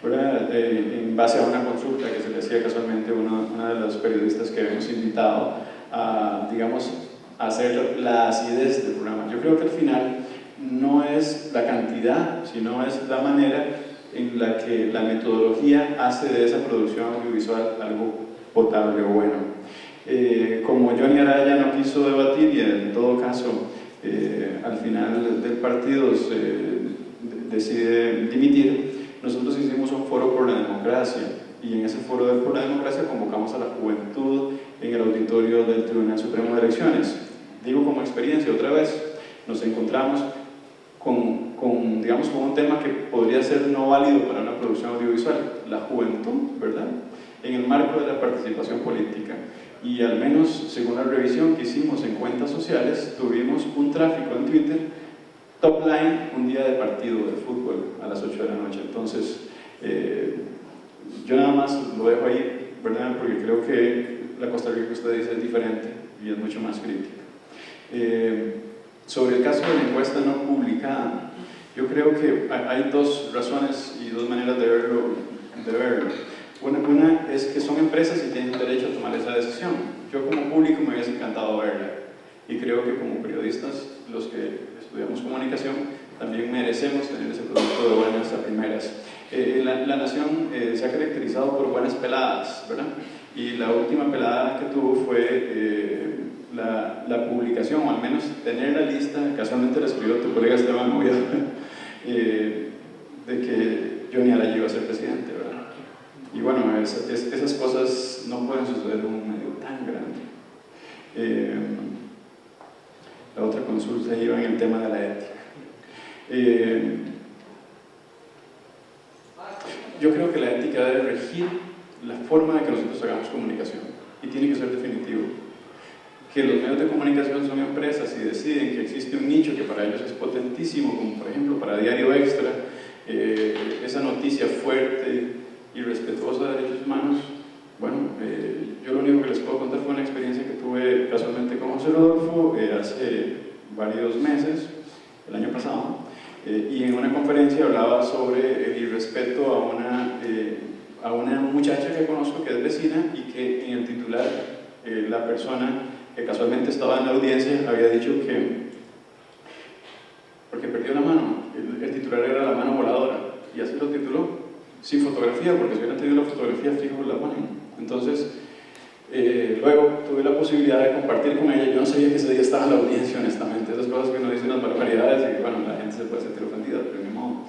¿verdad? En base a una consulta que se le hacía casualmente a una de las periodistas que habíamos invitado a, digamos, a hacer la acidez del programa. Yo creo que al final no es la cantidad, sino es la manera en la que la metodología hace de esa producción audiovisual algo potable o bueno. Como Johnny Araya no quiso debatir y en todo caso al final del partido decide dimitir, nosotros hicimos un foro por la democracia y en ese foro por la democracia convocamos a la juventud en el auditorio del Tribunal Supremo de Elecciones. Digo como experiencia otra vez, nos encontramos digamos, con un tema que podría ser no válido para una producción audiovisual, la juventud, ¿verdad? En el marco de la participación política. Y al menos, según la revisión que hicimos en cuentas sociales, tuvimos un tráfico en Twitter, top line, un día de partido de fútbol a las 8 de la noche. Entonces, yo nada más lo dejo ahí, ¿verdad? Porque creo que la Costa Rica que usted dice es diferente y es mucho más crítica. Sobre el caso de la encuesta no publicada, yo creo que hay dos razones y dos maneras de verlo. Una es que son empresas y tienen derecho a tomar esa decisión. Yo como público me hubiese encantado verla y creo que como periodistas, los que estudiamos comunicación, también merecemos tener ese producto de buenas a primeras. La Nación se ha caracterizado por buenas peladas, ¿verdad? Y la última pelada que tuvo fue la publicación, o al menos tener la lista, casualmente la escribió tu colega Esteban Oviedo, de que Johnny Araya iba a ser presidente, ¿verdad? Y bueno, esas cosas no pueden suceder en un medio tan grande. La otra consulta iba en el tema de la ética. Yo creo que la ética debe regir la forma de que nosotros hagamos comunicación y tiene que ser definitivo. Que los medios de comunicación son empresas y deciden que existe un nicho que para ellos es potentísimo, como por ejemplo para Diario Extra, esa noticia fuerte y respetuosa de derechos humanos. Bueno, yo lo único que les puedo contar fue una experiencia que tuve casualmente con José Rodolfo hace varios meses, el año pasado, y en una conferencia hablaba sobre el irrespeto a una muchacha que conozco que es vecina y que en el titular la persona que casualmente estaba en la audiencia había dicho que porque perdió la mano, el titular era la mano voladora y así lo tituló, sin fotografía, porque si hubieran tenido la fotografía fijo la ponen. Entonces luego tuve la posibilidad de compartir con ella. Yo no sabía que ese día estaba en la audiencia, honestamente, esas cosas que uno dice unas barbaridades y bueno, la gente se puede sentir ofendida, pero ni modo.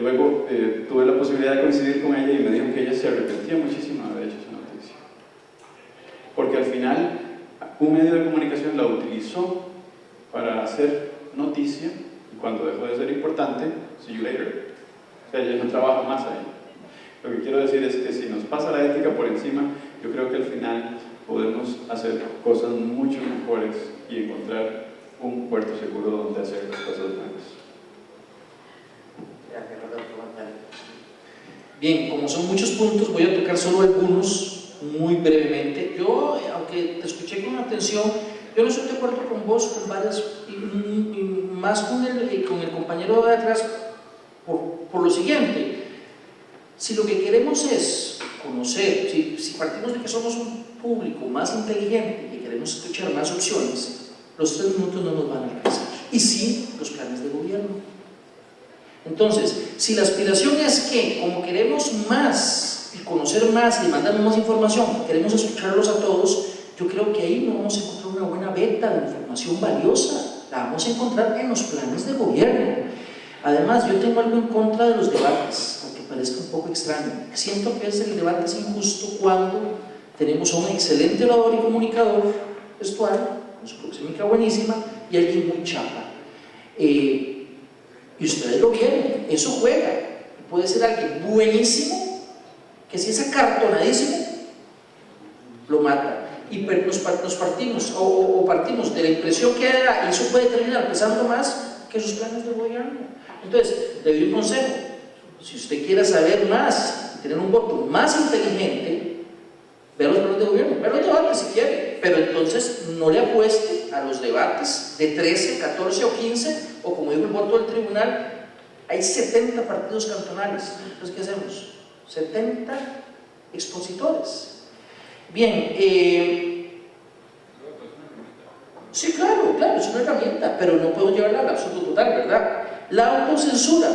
Luego tuve la posibilidad de coincidir con ella y me dijo que ella se arrepentía muchísimo de haber hecho esa noticia, porque al final un medio de comunicación la utilizó para hacer noticia y cuando dejó de ser importante, see you later. O sea, ella no trabaja más ahí. Lo que quiero decir es que si nos pasa la ética por encima, yo creo que al final podemos hacer cosas mucho mejores y encontrar un puerto seguro donde hacer las cosas buenas. Bien, como son muchos puntos, voy a tocar solo algunos muy brevemente. Yo, aunque te escuché con atención, yo no estoy de acuerdo con vos, con varias, y más con el compañero de atrás, por lo siguiente. Si lo que queremos es conocer, si partimos de que somos un público más inteligente y queremos escuchar más opciones, los 3 minutos no nos van a alcanzar. Y sí, los planes de gobierno. Entonces, si la aspiración es que, como queremos más y conocer más y mandarnos más información, queremos escucharlos a todos, yo creo que ahí no vamos a encontrar una buena beta de información valiosa, la vamos a encontrar en los planes de gobierno. Además, yo tengo algo en contra de los debates, aunque parezca un poco extraño. Siento que el debate es injusto cuando tenemos a un excelente orador y comunicador gestual, con su proxémica buenísima, y alguien muy chapa. Y ustedes lo vieron, eso juega. Puede ser alguien buenísimo, que si es acartonadísimo, lo mata. Y nos partimos, o partimos de la impresión que da, y eso puede terminar pesando más que sus planes de gobierno. Entonces, le doy un consejo: si usted quiere saber más, tener un voto más inteligente, vea los planes de gobierno, vea los debates si quiere, pero entonces no le apueste a los debates de 13, 14 o 15, o como dijo el voto del tribunal, hay 70 partidos cantonales. Entonces, ¿qué hacemos? 70 expositores. Bien, sí, claro, es una herramienta, pero no podemos llevarla al absoluto total, ¿verdad? La autocensura.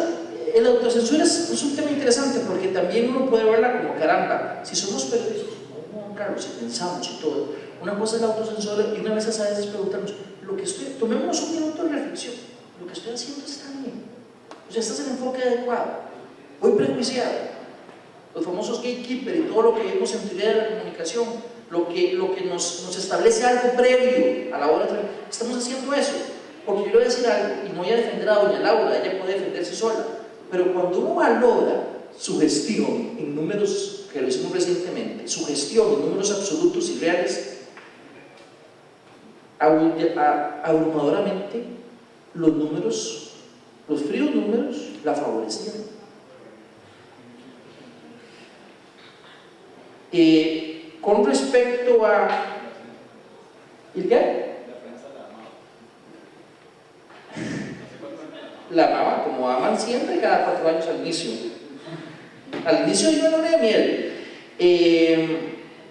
La autocensura es un tema interesante porque también uno puede verla como caramba. Si somos periodistas, no, Carlos, si pensamos y todo, una cosa es la autocensura y una vez a veces preguntarnos, tomémonos un minuto de reflexión, lo que estoy haciendo está bien, o sea, este es el enfoque adecuado, voy prejuiciado. Los famosos gatekeepers y todo lo que vemos en teoría de la comunicación, lo que nos establece algo previo a la hora de... Estamos haciendo eso, porque yo le voy a decir algo, y no voy a defender a doña Laura, ella puede defenderse sola, pero cuando uno valora su gestión en números, que lo hicimos recientemente, su gestión en números absolutos y reales, abrumadoramente los números, los fríos números, la favorecían. Con respecto a... ¿Y qué? La amaba, como aman siempre cada 4 años al inicio. Al inicio yo no le miel.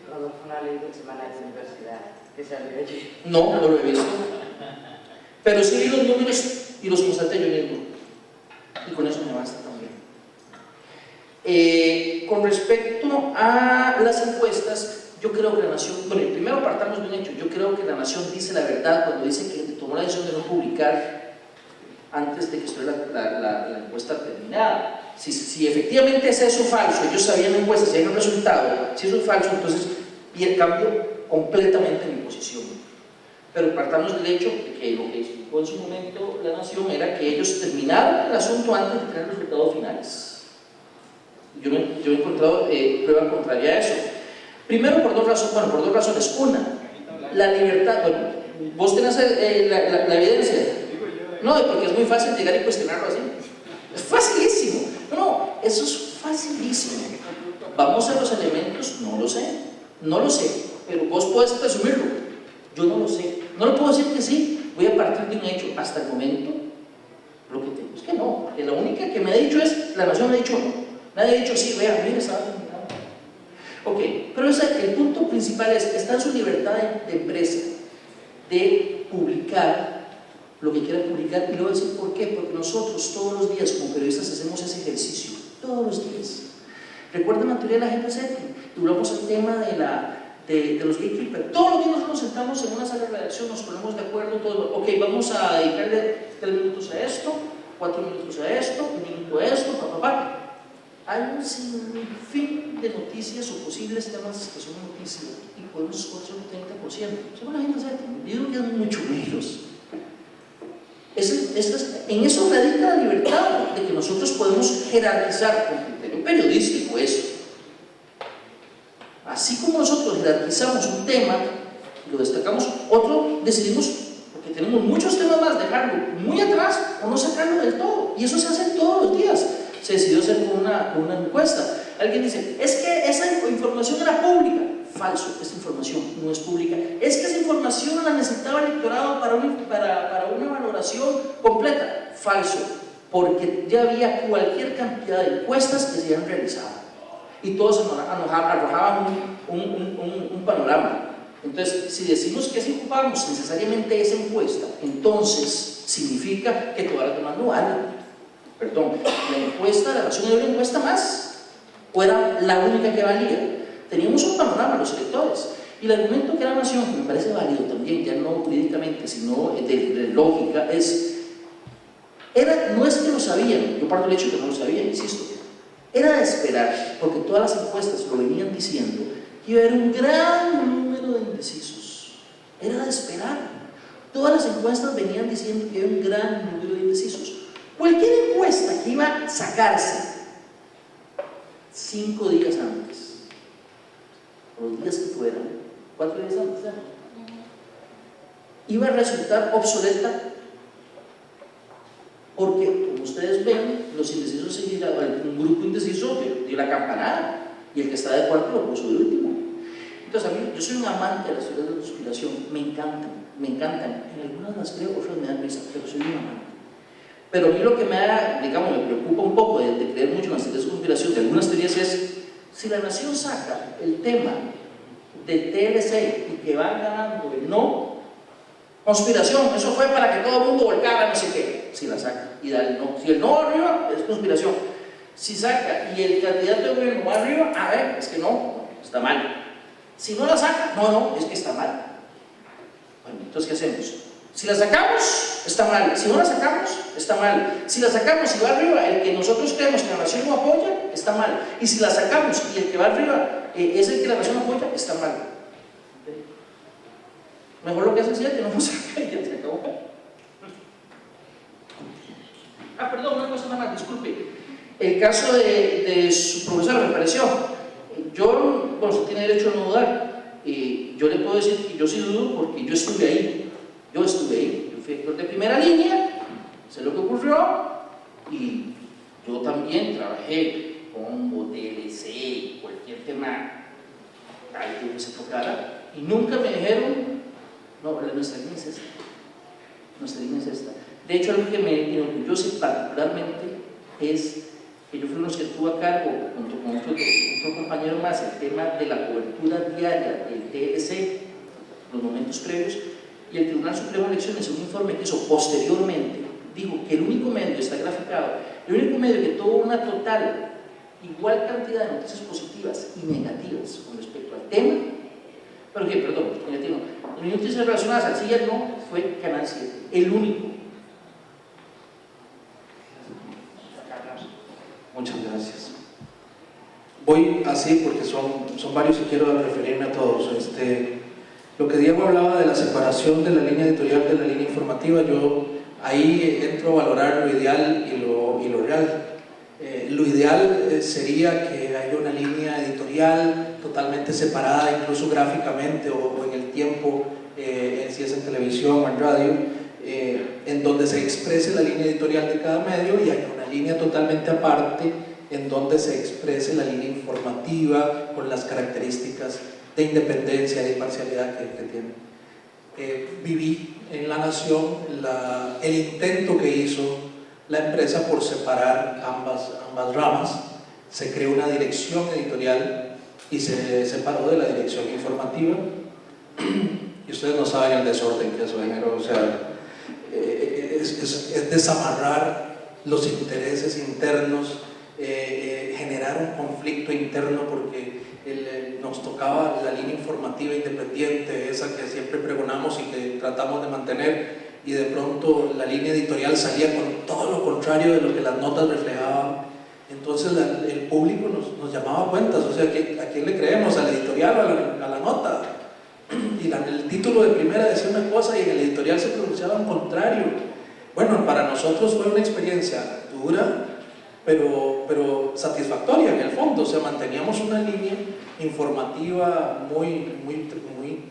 Rodolfo, una ley de semana de universidad que se abrió allí. No, no lo he visto. Pero sí vi los números y los constaté yo mismo. Y con eso me basta también. Con respecto a las encuestas, yo creo que la Nación, bueno, primero partamos de un hecho, yo creo que la Nación dice la verdad cuando dice que tomó la decisión de no publicar antes de que estuviera la encuesta terminada. Si efectivamente es eso falso, ellos sabían la encuesta, sabían el resultado, si eso es falso, entonces y el cambio completamente mi posición. Pero partamos del hecho de que lo que explicó en su momento la Nación era que ellos terminaron el asunto antes de tener los resultados finales. Yo he encontrado prueba contraria a eso. Primero por dos razones. Una, la libertad. Bueno, vos tenés la evidencia. No, porque es muy fácil llegar y cuestionarlo así. Es facilísimo. No, eso es facilísimo. Vamos a los elementos, no lo sé, pero vos podés presumirlo. Yo no lo sé. No lo puedo decir que sí. Voy a partir de un hecho. Hasta el momento, lo que tengo es que no. Porque la única que me ha dicho es, la Nación me ha dicho no. Nadie ha dicho sí, vea, mire, estaba terminado. Ok, pero el punto principal es, está en su libertad de empresa de publicar lo que quiera publicar, y le voy a decir por qué, porque nosotros todos los días como periodistas hacemos ese ejercicio, todos los días. Recuerden la teoría de la gente setting, hablamos el tema de los gatekeepers. Todos los días nosotros nos sentamos en una sala de redacción, nos ponemos de acuerdo, todos, ok, vamos a dedicarle 3 minutos a esto, 4 minutos a esto, 1 minuto a esto, hay un sinfín de noticias o posibles temas que son noticias y podemos escoger solo un 30%. Según la gente sabe, yo creo que es mucho menos. En eso radica la libertad de que nosotros podemos jerarquizar con criterio periodístico eso. Así como nosotros jerarquizamos un tema, lo destacamos, otro decidimos, porque tenemos muchos temas más, dejarlo muy atrás o no sacarlo del todo. Y eso se hace todos los días. Se decidió hacer con una encuesta. Alguien dice, es que esa información era pública. Falso, esa información no es pública. Es que esa información la necesitaba el electorado para una valoración completa. Falso, porque ya había cualquier cantidad de encuestas que se habían realizado y todos arrojaban un panorama. Entonces, si decimos que si ocupamos necesariamente esa encuesta, entonces significa que todas las demás no valen. Perdón, la encuesta, la Nación era una encuesta más, o era la única que valía. Teníamos un panorama los electores, y el argumento que era Nación, que me parece válido también, ya no jurídicamente, sino de lógica, no es que lo sabían, yo parto del hecho que no lo sabían, insisto, era de esperar, porque todas las encuestas lo venían diciendo, que iba a haber un gran número de indecisos. Era de esperar. Todas las encuestas venían diciendo que había un gran número de indecisos. Cualquier encuesta que iba a sacarse 5 días antes, o los días que fueran, 4 días antes, iba a resultar obsoleta, porque, como ustedes ven, los indecisos seguirán, un grupo indeciso dio la campanada, y el que está de acuerdo lo puso de último. Entonces, a mí, yo soy un amante de las teorías de la conspiración, me encantan, en algunas las creo, otras me dan risa, pero soy un amante. Pero a mí lo que me preocupa un poco de creer mucho en las teorías de conspiración, de algunas teorías, es si la Nación saca el tema del TLC y que van ganando el no, conspiración, eso fue para que todo el mundo volcara no sé qué, si la saca y da el no. Si el no va arriba, es conspiración. Si saca y el candidato de gobierno va arriba, a ver, es que no, está mal. Si no la saca, no, es que está mal. Bueno, entonces, ¿qué hacemos? Si la sacamos, está mal. Si no la sacamos, está mal. Si la sacamos y va arriba, el que nosotros creemos que la Nación no apoya, está mal. Y si la sacamos y el que va arriba es el que la Nación apoya, está mal. Mejor lo que hace es que no nos saca y ya se acabó. Perdón, una cosa más, disculpe. El caso de su profesora me pareció. Usted tiene derecho a no dudar. Yo le puedo decir que yo sí dudo porque yo estuve ahí. Yo fui actor de primera línea, sé lo que ocurrió, y yo también trabajé con TLC, cualquier tema que se tocara, y nunca me dijeron, no, nuestra línea es esta. Nuestra línea es esta. De hecho, algo que me enorgullece particularmente es que yo fui uno de los que estuvo a cargo, junto con otro compañero más, el tema de la cobertura diaria del TLC, los momentos previos, y el Tribunal Supremo de Elecciones, en un informe que hizo posteriormente, dijo que el único medio, está graficado, el único medio que tuvo una total, igual cantidad de noticias positivas y negativas con respecto al tema, negativo, las noticias relacionadas al sí y al no, fue Canal 7, el único. Muchas gracias. Voy así porque son varios y quiero referirme a todos. Lo que Diego hablaba de la separación de la línea editorial de la línea informativa, yo ahí entro a valorar lo ideal y lo real. Lo ideal sería que haya una línea editorial totalmente separada, incluso gráficamente o en el tiempo, si es en televisión o en radio, en donde se exprese la línea editorial de cada medio y haya una línea totalmente aparte en donde se exprese la línea informativa con las características de independencia e imparcialidad que tiene. Viví en La Nación el intento que hizo la empresa por separar ambas ramas. Se creó una dirección editorial y se separó de la dirección informativa, y ustedes no saben el desorden que eso generó. O sea, es desamarrar los intereses internos, generar un conflicto interno porque nos tocaba la línea informativa independiente, esa que siempre pregonamos y que tratamos de mantener, y de pronto la línea editorial salía con todo lo contrario de lo que las notas reflejaban. Entonces el público nos llamaba a cuentas, o sea, ¿a quién le creemos? ¿Al editorial o a la nota? Y el título de primera decía una cosa y en el editorial se pronunciaba un contrario. Bueno, para nosotros fue una experiencia dura, pero satisfactoria en el fondo. O sea, manteníamos una línea informativa muy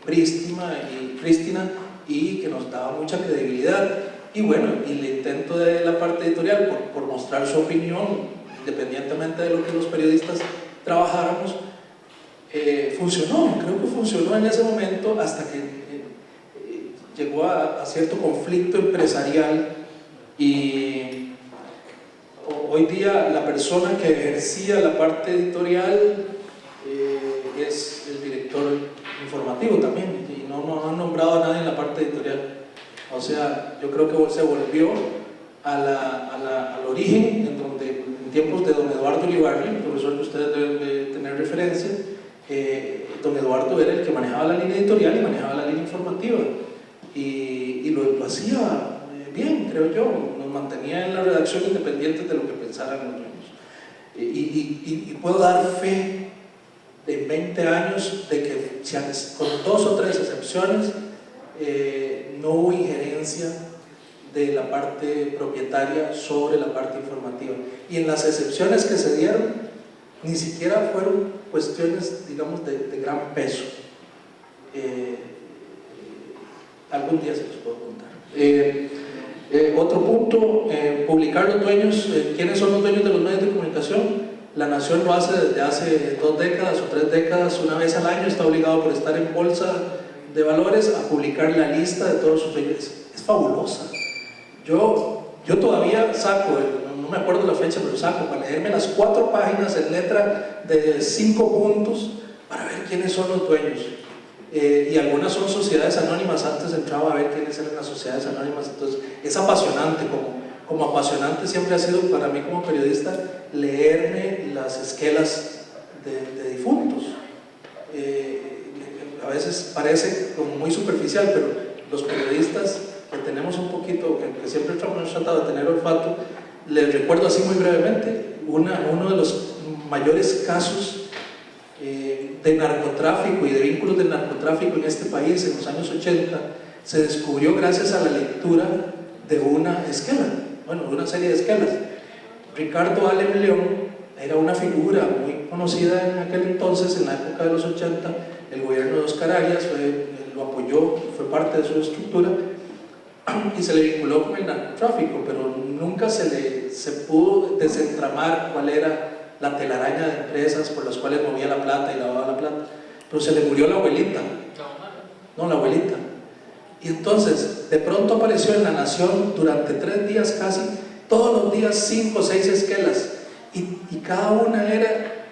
prístina y que nos daba mucha credibilidad. Y bueno, y el intento de la parte editorial por mostrar su opinión, independientemente de lo que los periodistas trabajáramos, funcionó. Creo que funcionó en ese momento hasta que llegó a cierto conflicto empresarial, y hoy día la persona que ejercía la parte editorial es el director informativo también, y no han nombrado a nadie en la parte editorial. O sea, yo creo que se volvió al origen, en donde en tiempos de don Eduardo Ulibarri, el profesor que ustedes deben tener referencia, don Eduardo era el que manejaba la línea editorial y manejaba la línea informativa, y lo hacía bien, creo yo. Nos mantenía en la redacción independientes de lo que pensaran los dueños, y puedo dar fe de 20 años de que, con 2 o 3 excepciones, no hubo injerencia de la parte propietaria sobre la parte informativa, y en las excepciones que se dieron ni siquiera fueron cuestiones, digamos, de gran peso. Algún día se los puedo contar. Otro punto, publicar los dueños. ¿Quiénes son los dueños de los medios de comunicación? La Nación lo hace desde hace 2 décadas o 3 décadas, una vez al año está obligado por estar en bolsa de valores a publicar la lista de todos sus dueños. Es fabulosa. Yo todavía saco, no me acuerdo la fecha, pero saco para leerme las 4 páginas en letra de 5 puntos para ver quiénes son los dueños. Y algunas son sociedades anónimas. Antes entraba a ver quiénes eran las sociedades anónimas. Entonces es apasionante, como apasionante siempre ha sido para mí como periodista leerme las esquelas de difuntos. A veces parece como muy superficial, pero los periodistas que tenemos un poquito, que siempre hemos tratado de tener olfato, les recuerdo así muy brevemente uno de los mayores casos de narcotráfico y de vínculos del narcotráfico en este país en los años 80 se descubrió gracias a la lectura de una esquela, de una serie de esquelas. Ricardo Allen León era una figura muy conocida en aquel entonces, en la época de los 80. El gobierno de Oscar Arias lo apoyó, fue parte de su estructura y se le vinculó con el narcotráfico, pero nunca se pudo desentramar cuál era la telaraña de empresas por las cuales movía la plata y lavaba la plata. Pero se le murió la abuelita. No, la abuelita. Y entonces, de pronto apareció en La Nación durante 3 días casi, todos los días 5 o 6 esquelas. Y cada una era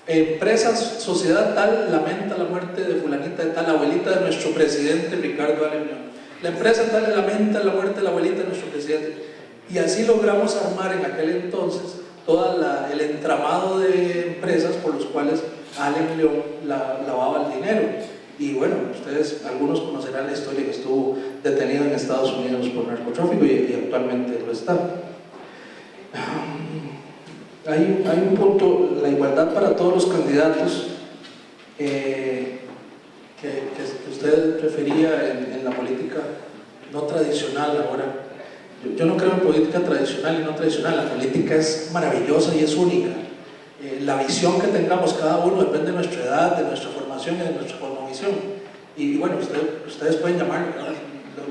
empresas, sociedad tal, lamenta la muerte de fulanita de tal, abuelita de nuestro presidente Ricardo Allen León. La empresa tal lamenta la muerte de la abuelita de nuestro presidente. Y así logramos armar en aquel entonces todo el entramado de empresas por los cuales Allen León lavaba el dinero. Y bueno, ustedes, algunos conocerán la historia, que estuvo detenido en Estados Unidos por narcotráfico y actualmente lo está. Hay un punto, la igualdad para todos los candidatos, que usted refería en la política no tradicional ahora. Yo no creo en política tradicional y no tradicional. La política es maravillosa y es única. La visión que tengamos cada uno depende de nuestra edad, de nuestra formación y de nuestra cosmovisión. Y bueno, ustedes pueden llamarlo,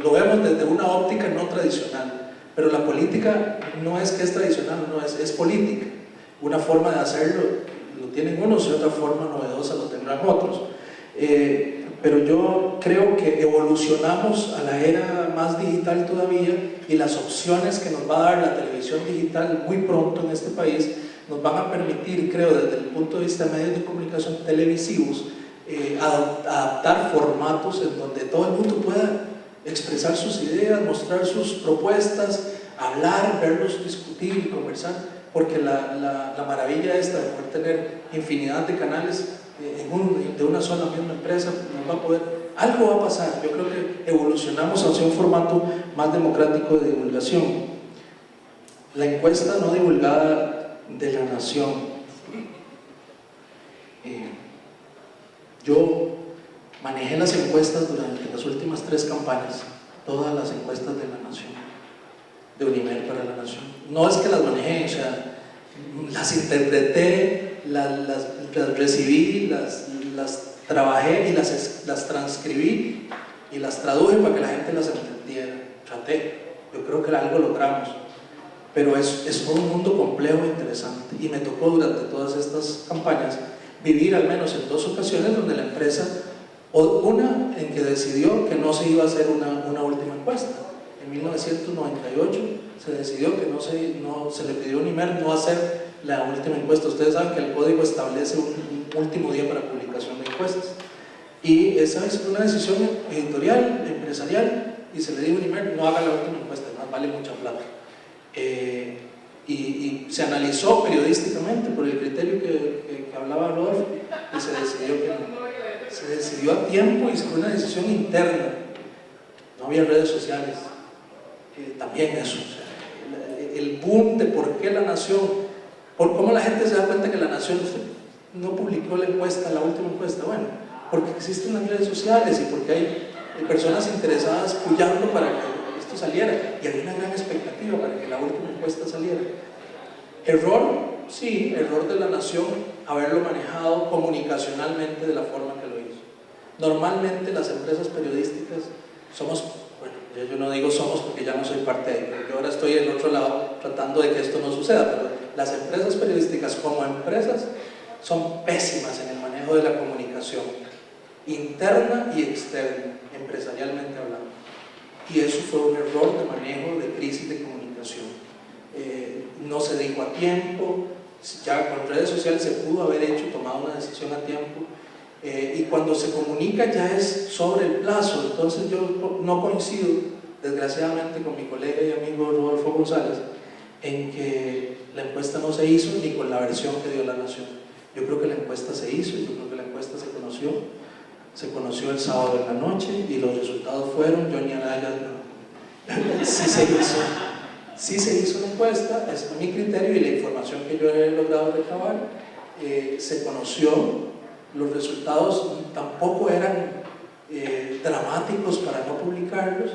lo vemos desde una óptica no tradicional. Pero la política no es que es tradicional, no, es política. Una forma de hacerlo lo tienen unos y otra forma novedosa lo tendrán otros. Pero yo creo que evolucionamos a la era más digital todavía, y las opciones que nos va a dar la televisión digital muy pronto en este país nos van a permitir, creo, desde el punto de vista de medios de comunicación televisivos, adaptar formatos en donde todo el mundo pueda expresar sus ideas, mostrar sus propuestas, hablar, verlos, discutir y conversar, porque la maravilla esta de poder tener infinidad de canales de una sola misma empresa nos va a poder, algo va a pasar. Yo creo que evolucionamos hacia un formato más democrático de divulgación. La encuesta no divulgada de la Nación. Yo manejé las encuestas durante las últimas 3 campañas, todas las encuestas de la Nación, de Unimed para la Nación. No es que las manejé, o sea, las interpreté, las recibí, las trabajé y las transcribí y las traduje para que la gente las entendiera. Traté, yo creo que algo logramos, pero es todo un mundo complejo e interesante, y me tocó durante todas estas campañas vivir al menos en 2 ocasiones donde la empresa, una en que decidió que no se iba a hacer una última encuesta. En 1998 se decidió que no se le pidió a Unimed no hacer la última encuesta. Ustedes saben que el código establece un último día para publicación de encuestas, y esa es una decisión editorial, empresarial, y se le dijo a Unimed: no haga la última encuesta, más vale mucha plata. Y se analizó periodísticamente por el criterio que hablaba Rodolfo, y se decidió que no. Se decidió a tiempo y fue una decisión interna. No había redes sociales. También eso, o sea, el boom de por qué la Nación, por cómo la gente se da cuenta que la Nación no publicó la encuesta, la última encuesta. Bueno, porque existen las redes sociales y porque hay personas interesadas puyando para que esto saliera, y había una gran expectativa para que la última encuesta saliera. Error, sí, error de la Nación haberlo manejado comunicacionalmente de la forma que lo hizo. Normalmente las empresas periodísticas somos, bueno, yo no digo somos porque ya no soy parte de ahí, porque ahora estoy del otro lado tratando de que esto no suceda, pero las empresas periodísticas como empresas son pésimas en el manejo de la comunicación, interna y externa, empresarialmente hablando. Y eso fue un error de manejo de crisis de comunicación. No se dijo a tiempo, ya con redes sociales se pudo haber tomado una decisión a tiempo, y cuando se comunica ya es sobre el plazo. Entonces yo no coincido, desgraciadamente, con mi colega y amigo Rodolfo González en que la encuesta no se hizo, ni con la versión que dio la Nación. Yo creo que la encuesta se hizo, yo creo que la encuesta se conoció el sábado en la noche, y los resultados fueron: Johnny Araya, sí se hizo la encuesta, es mi criterio y la información que yo he logrado recabar. Se conoció, los resultados tampoco eran dramáticos para no publicarlos,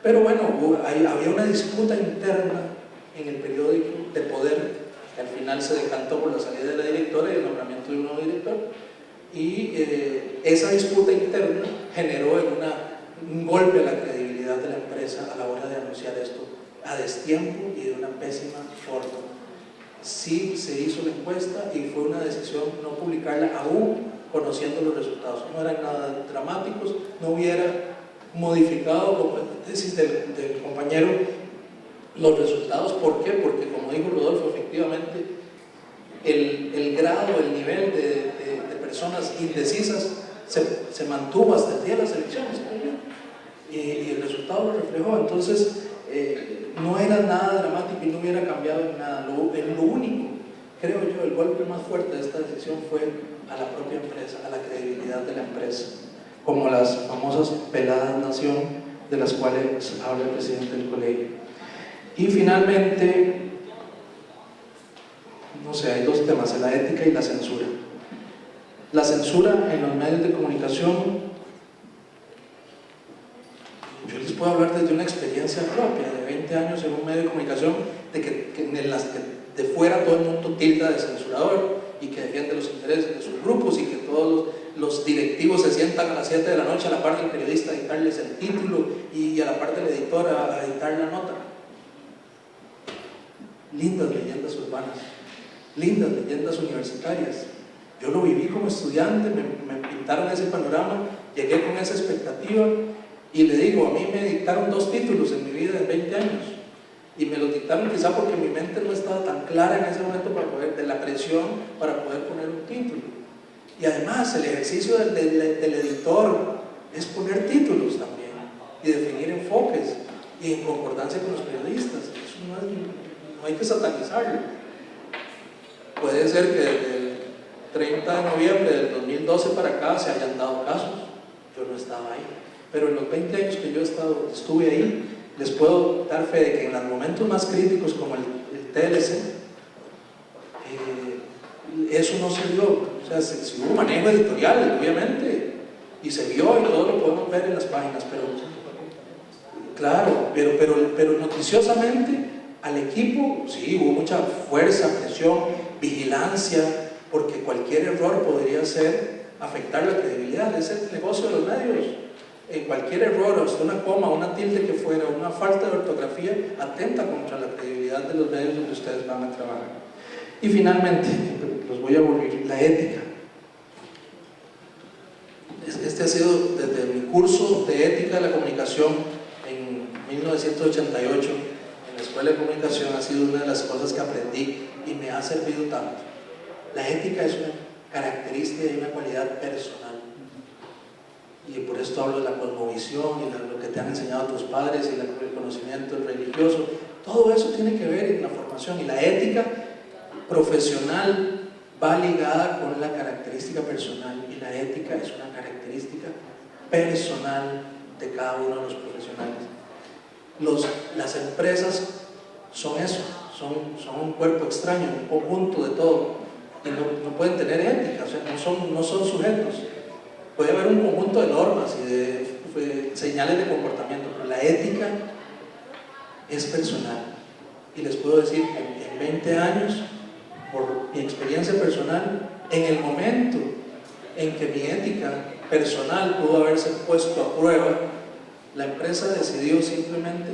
pero bueno, había una disputa interna en el periódico de poder, que al final se decantó por la salida de la directora y el nombramiento de un nuevo director, y esa disputa interna generó un golpe a la credibilidad de la empresa a la hora de anunciar esto a destiempo y de una pésima forma. Sí se hizo la encuesta y fue una decisión no publicarla aún conociendo los resultados. No eran nada dramáticos, no hubiera modificado, como la tesis del compañero, los resultados. ¿Por qué? Porque, como dijo Rodolfo, efectivamente el grado, el nivel de personas indecisas se mantuvo hasta el día de las elecciones, y el resultado lo reflejó. Entonces no era nada dramático y no hubiera cambiado en nada. Lo único, creo yo, el golpe más fuerte de esta decisión fue a la propia empresa, a la credibilidad de la empresa, como las famosas peladas Nación de las cuales habla el presidente del colegio. Y finalmente, no sé, hay 2 temas: la ética y la censura. La censura en los medios de comunicación, yo les puedo hablar desde una experiencia propia de 20 años en un medio de comunicación, en las que de fuera todo el mundo tilda de censurador y que defiende los intereses de sus grupos, y que todos los directivos se sientan a las 7 de la noche a la par del periodista a dictarles el título y a la par del editor a editar la nota. Lindas leyendas urbanas, lindas leyendas universitarias. Yo lo viví como estudiante, me pintaron ese panorama, llegué con esa expectativa, y le digo, a mí me dictaron 2 títulos en mi vida de 20 años, y me los dictaron quizá porque mi mente no estaba tan clara en ese momento de la presión para poder poner un título. Y además el ejercicio del editor es poner títulos también y definir enfoques y en concordancia con los periodistas. Eso no hay que satanizarlo. Puede ser que desde el 30 de noviembre del 2012 para acá se hayan dado casos, yo no estaba ahí, pero en los 20 años que yo estuve ahí, les puedo dar fe de que en los momentos más críticos como el TLC, eso no se dio. O sea, si hubo manejo editorial, obviamente, y se vio y todo lo podemos ver en las páginas, pero claro, pero noticiosamente al equipo sí hubo mucha fuerza, presión, vigilancia, porque cualquier error podría afectar la credibilidad. Es el negocio de los medios. Cualquier error, o sea, una coma, una tilde que fuera, una falta de ortografía, atenta contra la credibilidad de los medios donde ustedes van a trabajar. Y finalmente, los voy a aburrir, la ética. Este ha sido desde mi curso de ética de la comunicación en 1988 en la Escuela de Comunicación, ha sido una de las cosas que aprendí y me ha servido tanto. La ética es una característica y una cualidad personal. Y por esto hablo de la cosmovisión y lo que te han enseñado tus padres y el conocimiento religioso. Todo eso tiene que ver en la formación, y la ética profesional va ligada con la característica personal, y la ética es una característica personal de cada uno de los profesionales. Las empresas son eso, son un cuerpo extraño, un conjunto de todo, y no pueden tener ética, o sea, no son sujetos. Puede haber un conjunto de normas y de señales de comportamiento, pero la ética es personal. Y les puedo decir que en 20 años, por mi experiencia personal, en el momento en que mi ética personal pudo haberse puesto a prueba, la empresa decidió simplemente: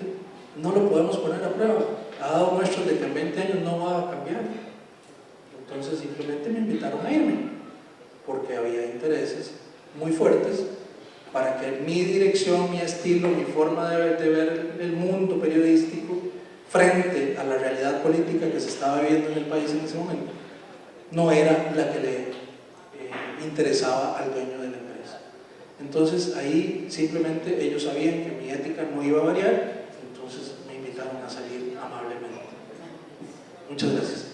no lo podemos poner a prueba. Ha dado muestras de que en 20 años no va a cambiar. Entonces simplemente me invitaron a irme, porque había intereses muy fuertes para que mi dirección, mi estilo, mi forma de ver el mundo periodístico frente a la realidad política que se estaba viviendo en el país en ese momento no era la que le interesaba al dueño de la empresa. Entonces ahí simplemente ellos sabían que mi ética no iba a variar, entonces me invitaron a salir amablemente. Muchas gracias.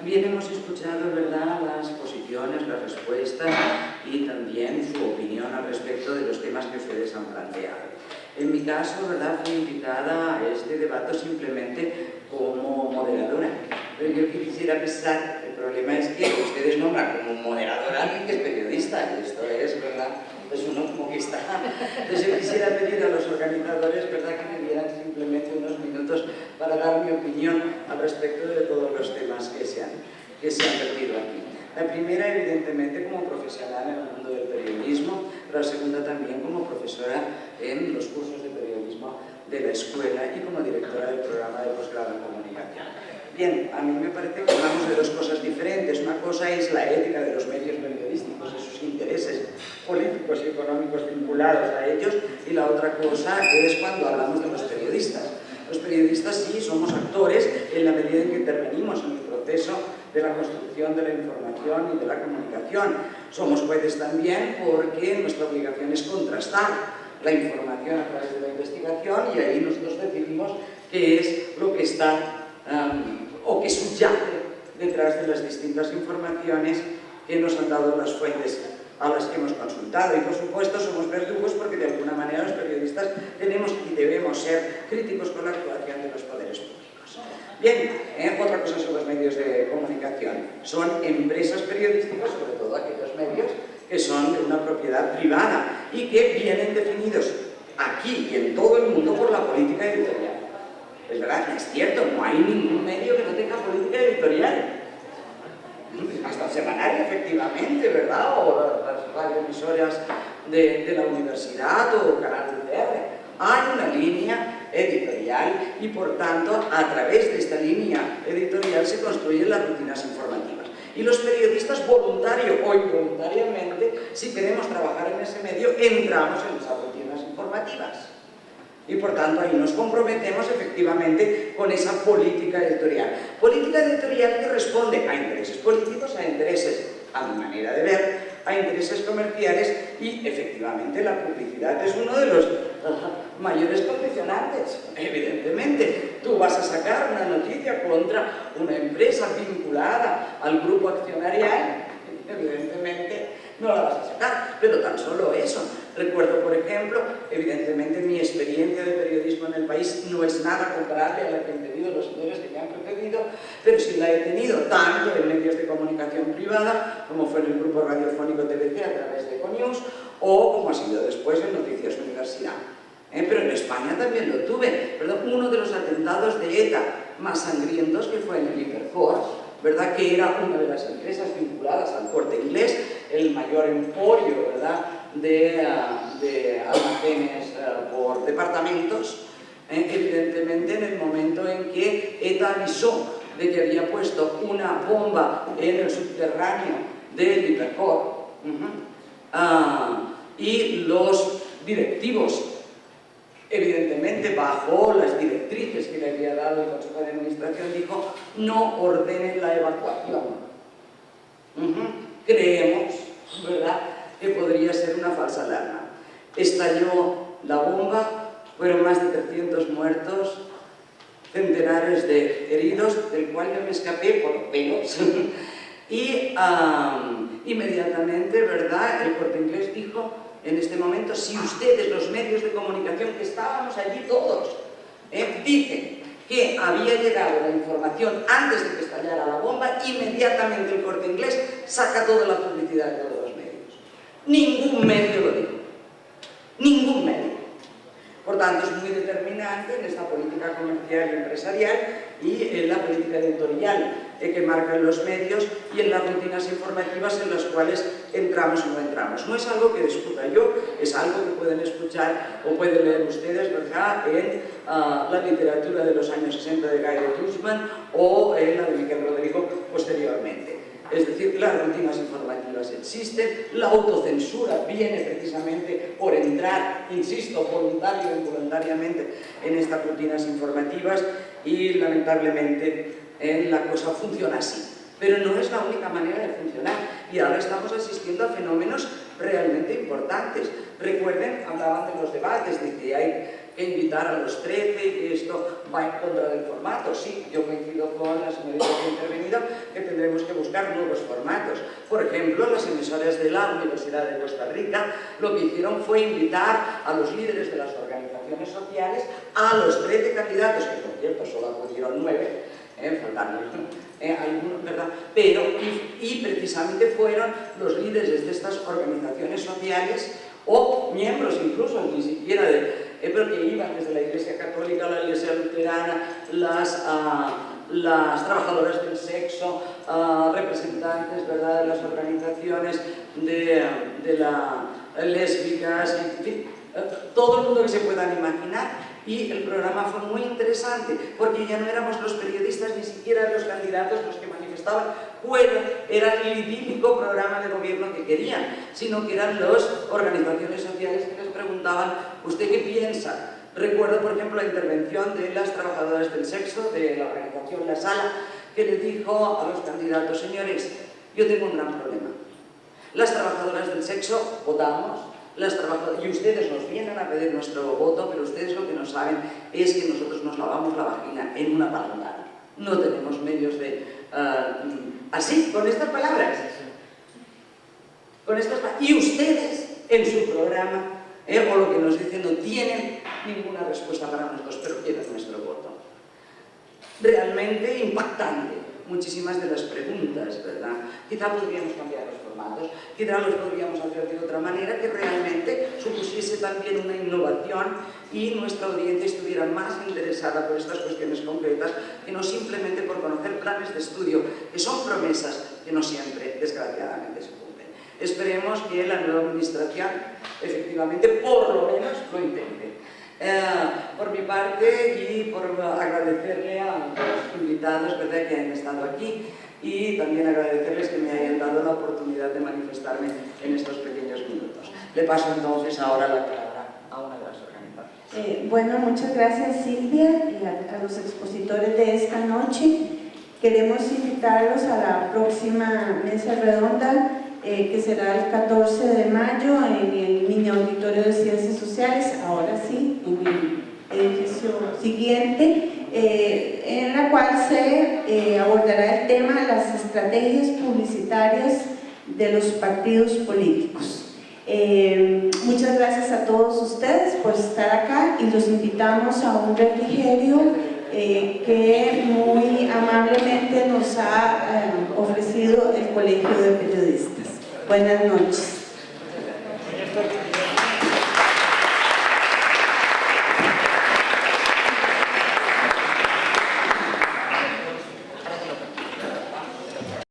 Bien, hemos escuchado, ¿verdad?, las posiciones, las respuestas y también su opinión al respecto de los temas que ustedes han planteado. En mi caso, ¿verdad?, fui invitada a este debate simplemente como moderadora. Pero yo quisiera pensar, el problema es que ustedes nombran como moderadora a alguien que es periodista, y esto es, ¿verdad?, pues uno como que está. Entonces yo quisiera pedir a los organizadores, ¿verdad?, que me dieran simplemente unos minutos para dar mi opinión al respecto de todos los temas que se han vertido aquí. La primera, evidentemente, como profesional en el mundo del periodismo, la segunda también como profesora en los cursos de periodismo de la escuela y como directora del programa de posgrado en comunicación. Bien, a mí me parece que hablamos de dos cosas diferentes. Una cosa es la ética de los medios periodísticos y sus intereses políticos y económicos vinculados a ellos, y la otra cosa es cuando hablamos de los periodistas. Los periodistas sí somos actores en la medida en que intervenimos en el proceso de la construcción de la información y de la comunicación. Somos jueces también porque nuestra obligación es contrastar la información a través de la investigación, y ahí nosotros decidimos qué es lo que está o que subyace detrás de las distintas informaciones que nos han dado las fuentes a las que hemos consultado. Y por supuesto somos verdugos porque de alguna manera los periodistas tenemos y debemos ser críticos con la actuación de los poderes públicos. Bien, otra cosa son los medios de comunicación. Son empresas periodísticas, sobre todo aquellos medios que son de una propiedad privada y que vienen definidos aquí y en todo el mundo por la política editorial. Es verdad, es cierto, no hay ningún medio que no tenga política editorial. Hasta el semanario, efectivamente, ¿verdad? O las radioemisoras de la universidad o Canal UCR. Hay una línea editorial y, por tanto, a través de esta línea editorial se construyen las rutinas informativas. Y los periodistas, voluntario o involuntariamente, si queremos trabajar en ese medio, entramos en esas rutinas informativas. Y por tanto ahí nos comprometemos efectivamente con esa política editorial. Política editorial que responde a intereses políticos, a intereses, a mi manera de ver, a intereses comerciales, y efectivamente la publicidad es uno de los mayores condicionantes. Evidentemente, tú vas a sacar una noticia contra una empresa vinculada al grupo accionarial, evidentemente no la vas a sacar, pero tan solo eso. Recuerdo, por ejemplo, evidentemente mi experiencia de periodismo en el país país no es nada comparable a la que han tenido los señores que me han precedido, pero sí la he tenido tanto en medios de comunicación privada, como fue en el grupo radiofónico TVC a través de Econews, o como ha sido después en Noticias Universidad. Pero en España también lo tuve, ¿verdad? Uno de los atentados de ETA más sangrientos, que fue en el Hipercor, ¿verdad? Que era una de las empresas vinculadas al Corte Inglés, el mayor emporio, ¿verdad?, de almacenes por departamentos. Evidentemente, en el momento en que ETA avisó de que había puesto una bomba en el subterráneo del Hipercor, y los directivos, evidentemente bajo las directrices que le había dado el Consejo de Administración, dijo: no ordenen la evacuación. Creemos, ¿verdad?, que podría ser una falsa alarma. Estalló la bomba, fueron más de 300 muertos, centenares de heridos, del cual yo me escapé por pelos. Y inmediatamente, ¿verdad?, el Corte Inglés dijo: en este momento, si ustedes, los medios de comunicación, que estábamos allí todos, dicen que había llegado la información antes de que estallara la bomba, inmediatamente el Corte Inglés saca toda la publicidad de todos los medios. Ningún medio lo dijo. Ningún medio. Por tanto, es muy determinante en esta política comercial y empresarial y en la política editorial que marcan los medios y en las rutinas informativas en las cuales entramos o no entramos. No es algo que discuta yo, es algo que pueden escuchar o pueden leer ustedes, ¿verdad?, en la literatura de los años 60 de Guy de Guzmán o en la de Miguel Rodrigo posteriormente. Es decir, las rutinas informativas existen, la autocensura viene precisamente por entrar, insisto, voluntario o involuntariamente en estas rutinas informativas y lamentablemente la cosa funciona así. Pero no es la única manera de funcionar y ahora estamos asistiendo a fenómenos realmente importantes. Recuerden, hablaban de los debates, de que hay que invitar a los 13 y que esto va en contra del formato. Sí, yo coincido con la señorita que ha intervenido que tendremos que buscar nuevos formatos. Por ejemplo, las emisoras de la Universidad de Costa Rica lo que hicieron fue invitar a los líderes de las organizaciones sociales, a los 13 candidatos, que por cierto solo acudieron 9, faltando algunos, ¿verdad? Pero, y precisamente fueron los líderes de estas organizaciones sociales o miembros incluso, ni siquiera pero que iban desde la Iglesia Católica, la Iglesia Luterana, las trabajadoras del sexo, representantes, ¿verdad?, de las organizaciones de las lésbicas, en fin, todo el mundo que se puedan imaginar. Y el programa fue muy interesante porque ya no éramos los periodistas ni siquiera los candidatos los que manifestaban era el idílico programa de gobierno que querían, sino que eran las organizaciones sociales que les preguntaban: ¿usted qué piensa? Recuerdo, por ejemplo, la intervención de las trabajadoras del sexo de la organización La Sala, que le dijo a los candidatos: señores, yo tengo un gran problema. Las trabajadoras del sexo votamos, y ustedes nos vienen a pedir nuestro voto, pero ustedes lo que no saben es que nosotros nos lavamos la vagina en una palangana. No tenemos medios de... así, con estas palabras. Y ustedes, en su programa, o lo que nos dicen, no tienen ninguna respuesta para nosotros, pero quieren nuestro voto. Realmente impactante muchísimas de las preguntas, ¿verdad? Quizá podríamos cambiar los formatos, quizá los podríamos hacer de otra manera que realmente supusiese también una innovación y nuestra audiencia estuviera más interesada por estas cuestiones concretas que no simplemente por conocer planes de estudio, que son promesas que no siempre, desgraciadamente, se cumplen. Esperemos que la nueva administración, efectivamente, por lo menos lo intente. Por mi parte y por agradecerle a los invitados, ¿verdad?, que han estado aquí y también agradecerles que me hayan dado la oportunidad de manifestarme en estos pequeños minutos. Le paso entonces ahora la palabra a una de las organizaciones. Bueno, muchas gracias, Silvia, y a los expositores de esta noche. Queremos invitarlos a la próxima mesa redonda que será el 14 de mayo en el mini auditorio de Ciencias Sociales, ahora sí, en el edificio siguiente, en la cual se abordará el tema de las estrategias publicitarias de los partidos políticos. Muchas gracias a todos ustedes por estar acá y los invitamos a un refrigerio que muy amablemente nos ha ofrecido el Colegio de Periodistas. Buenas noches.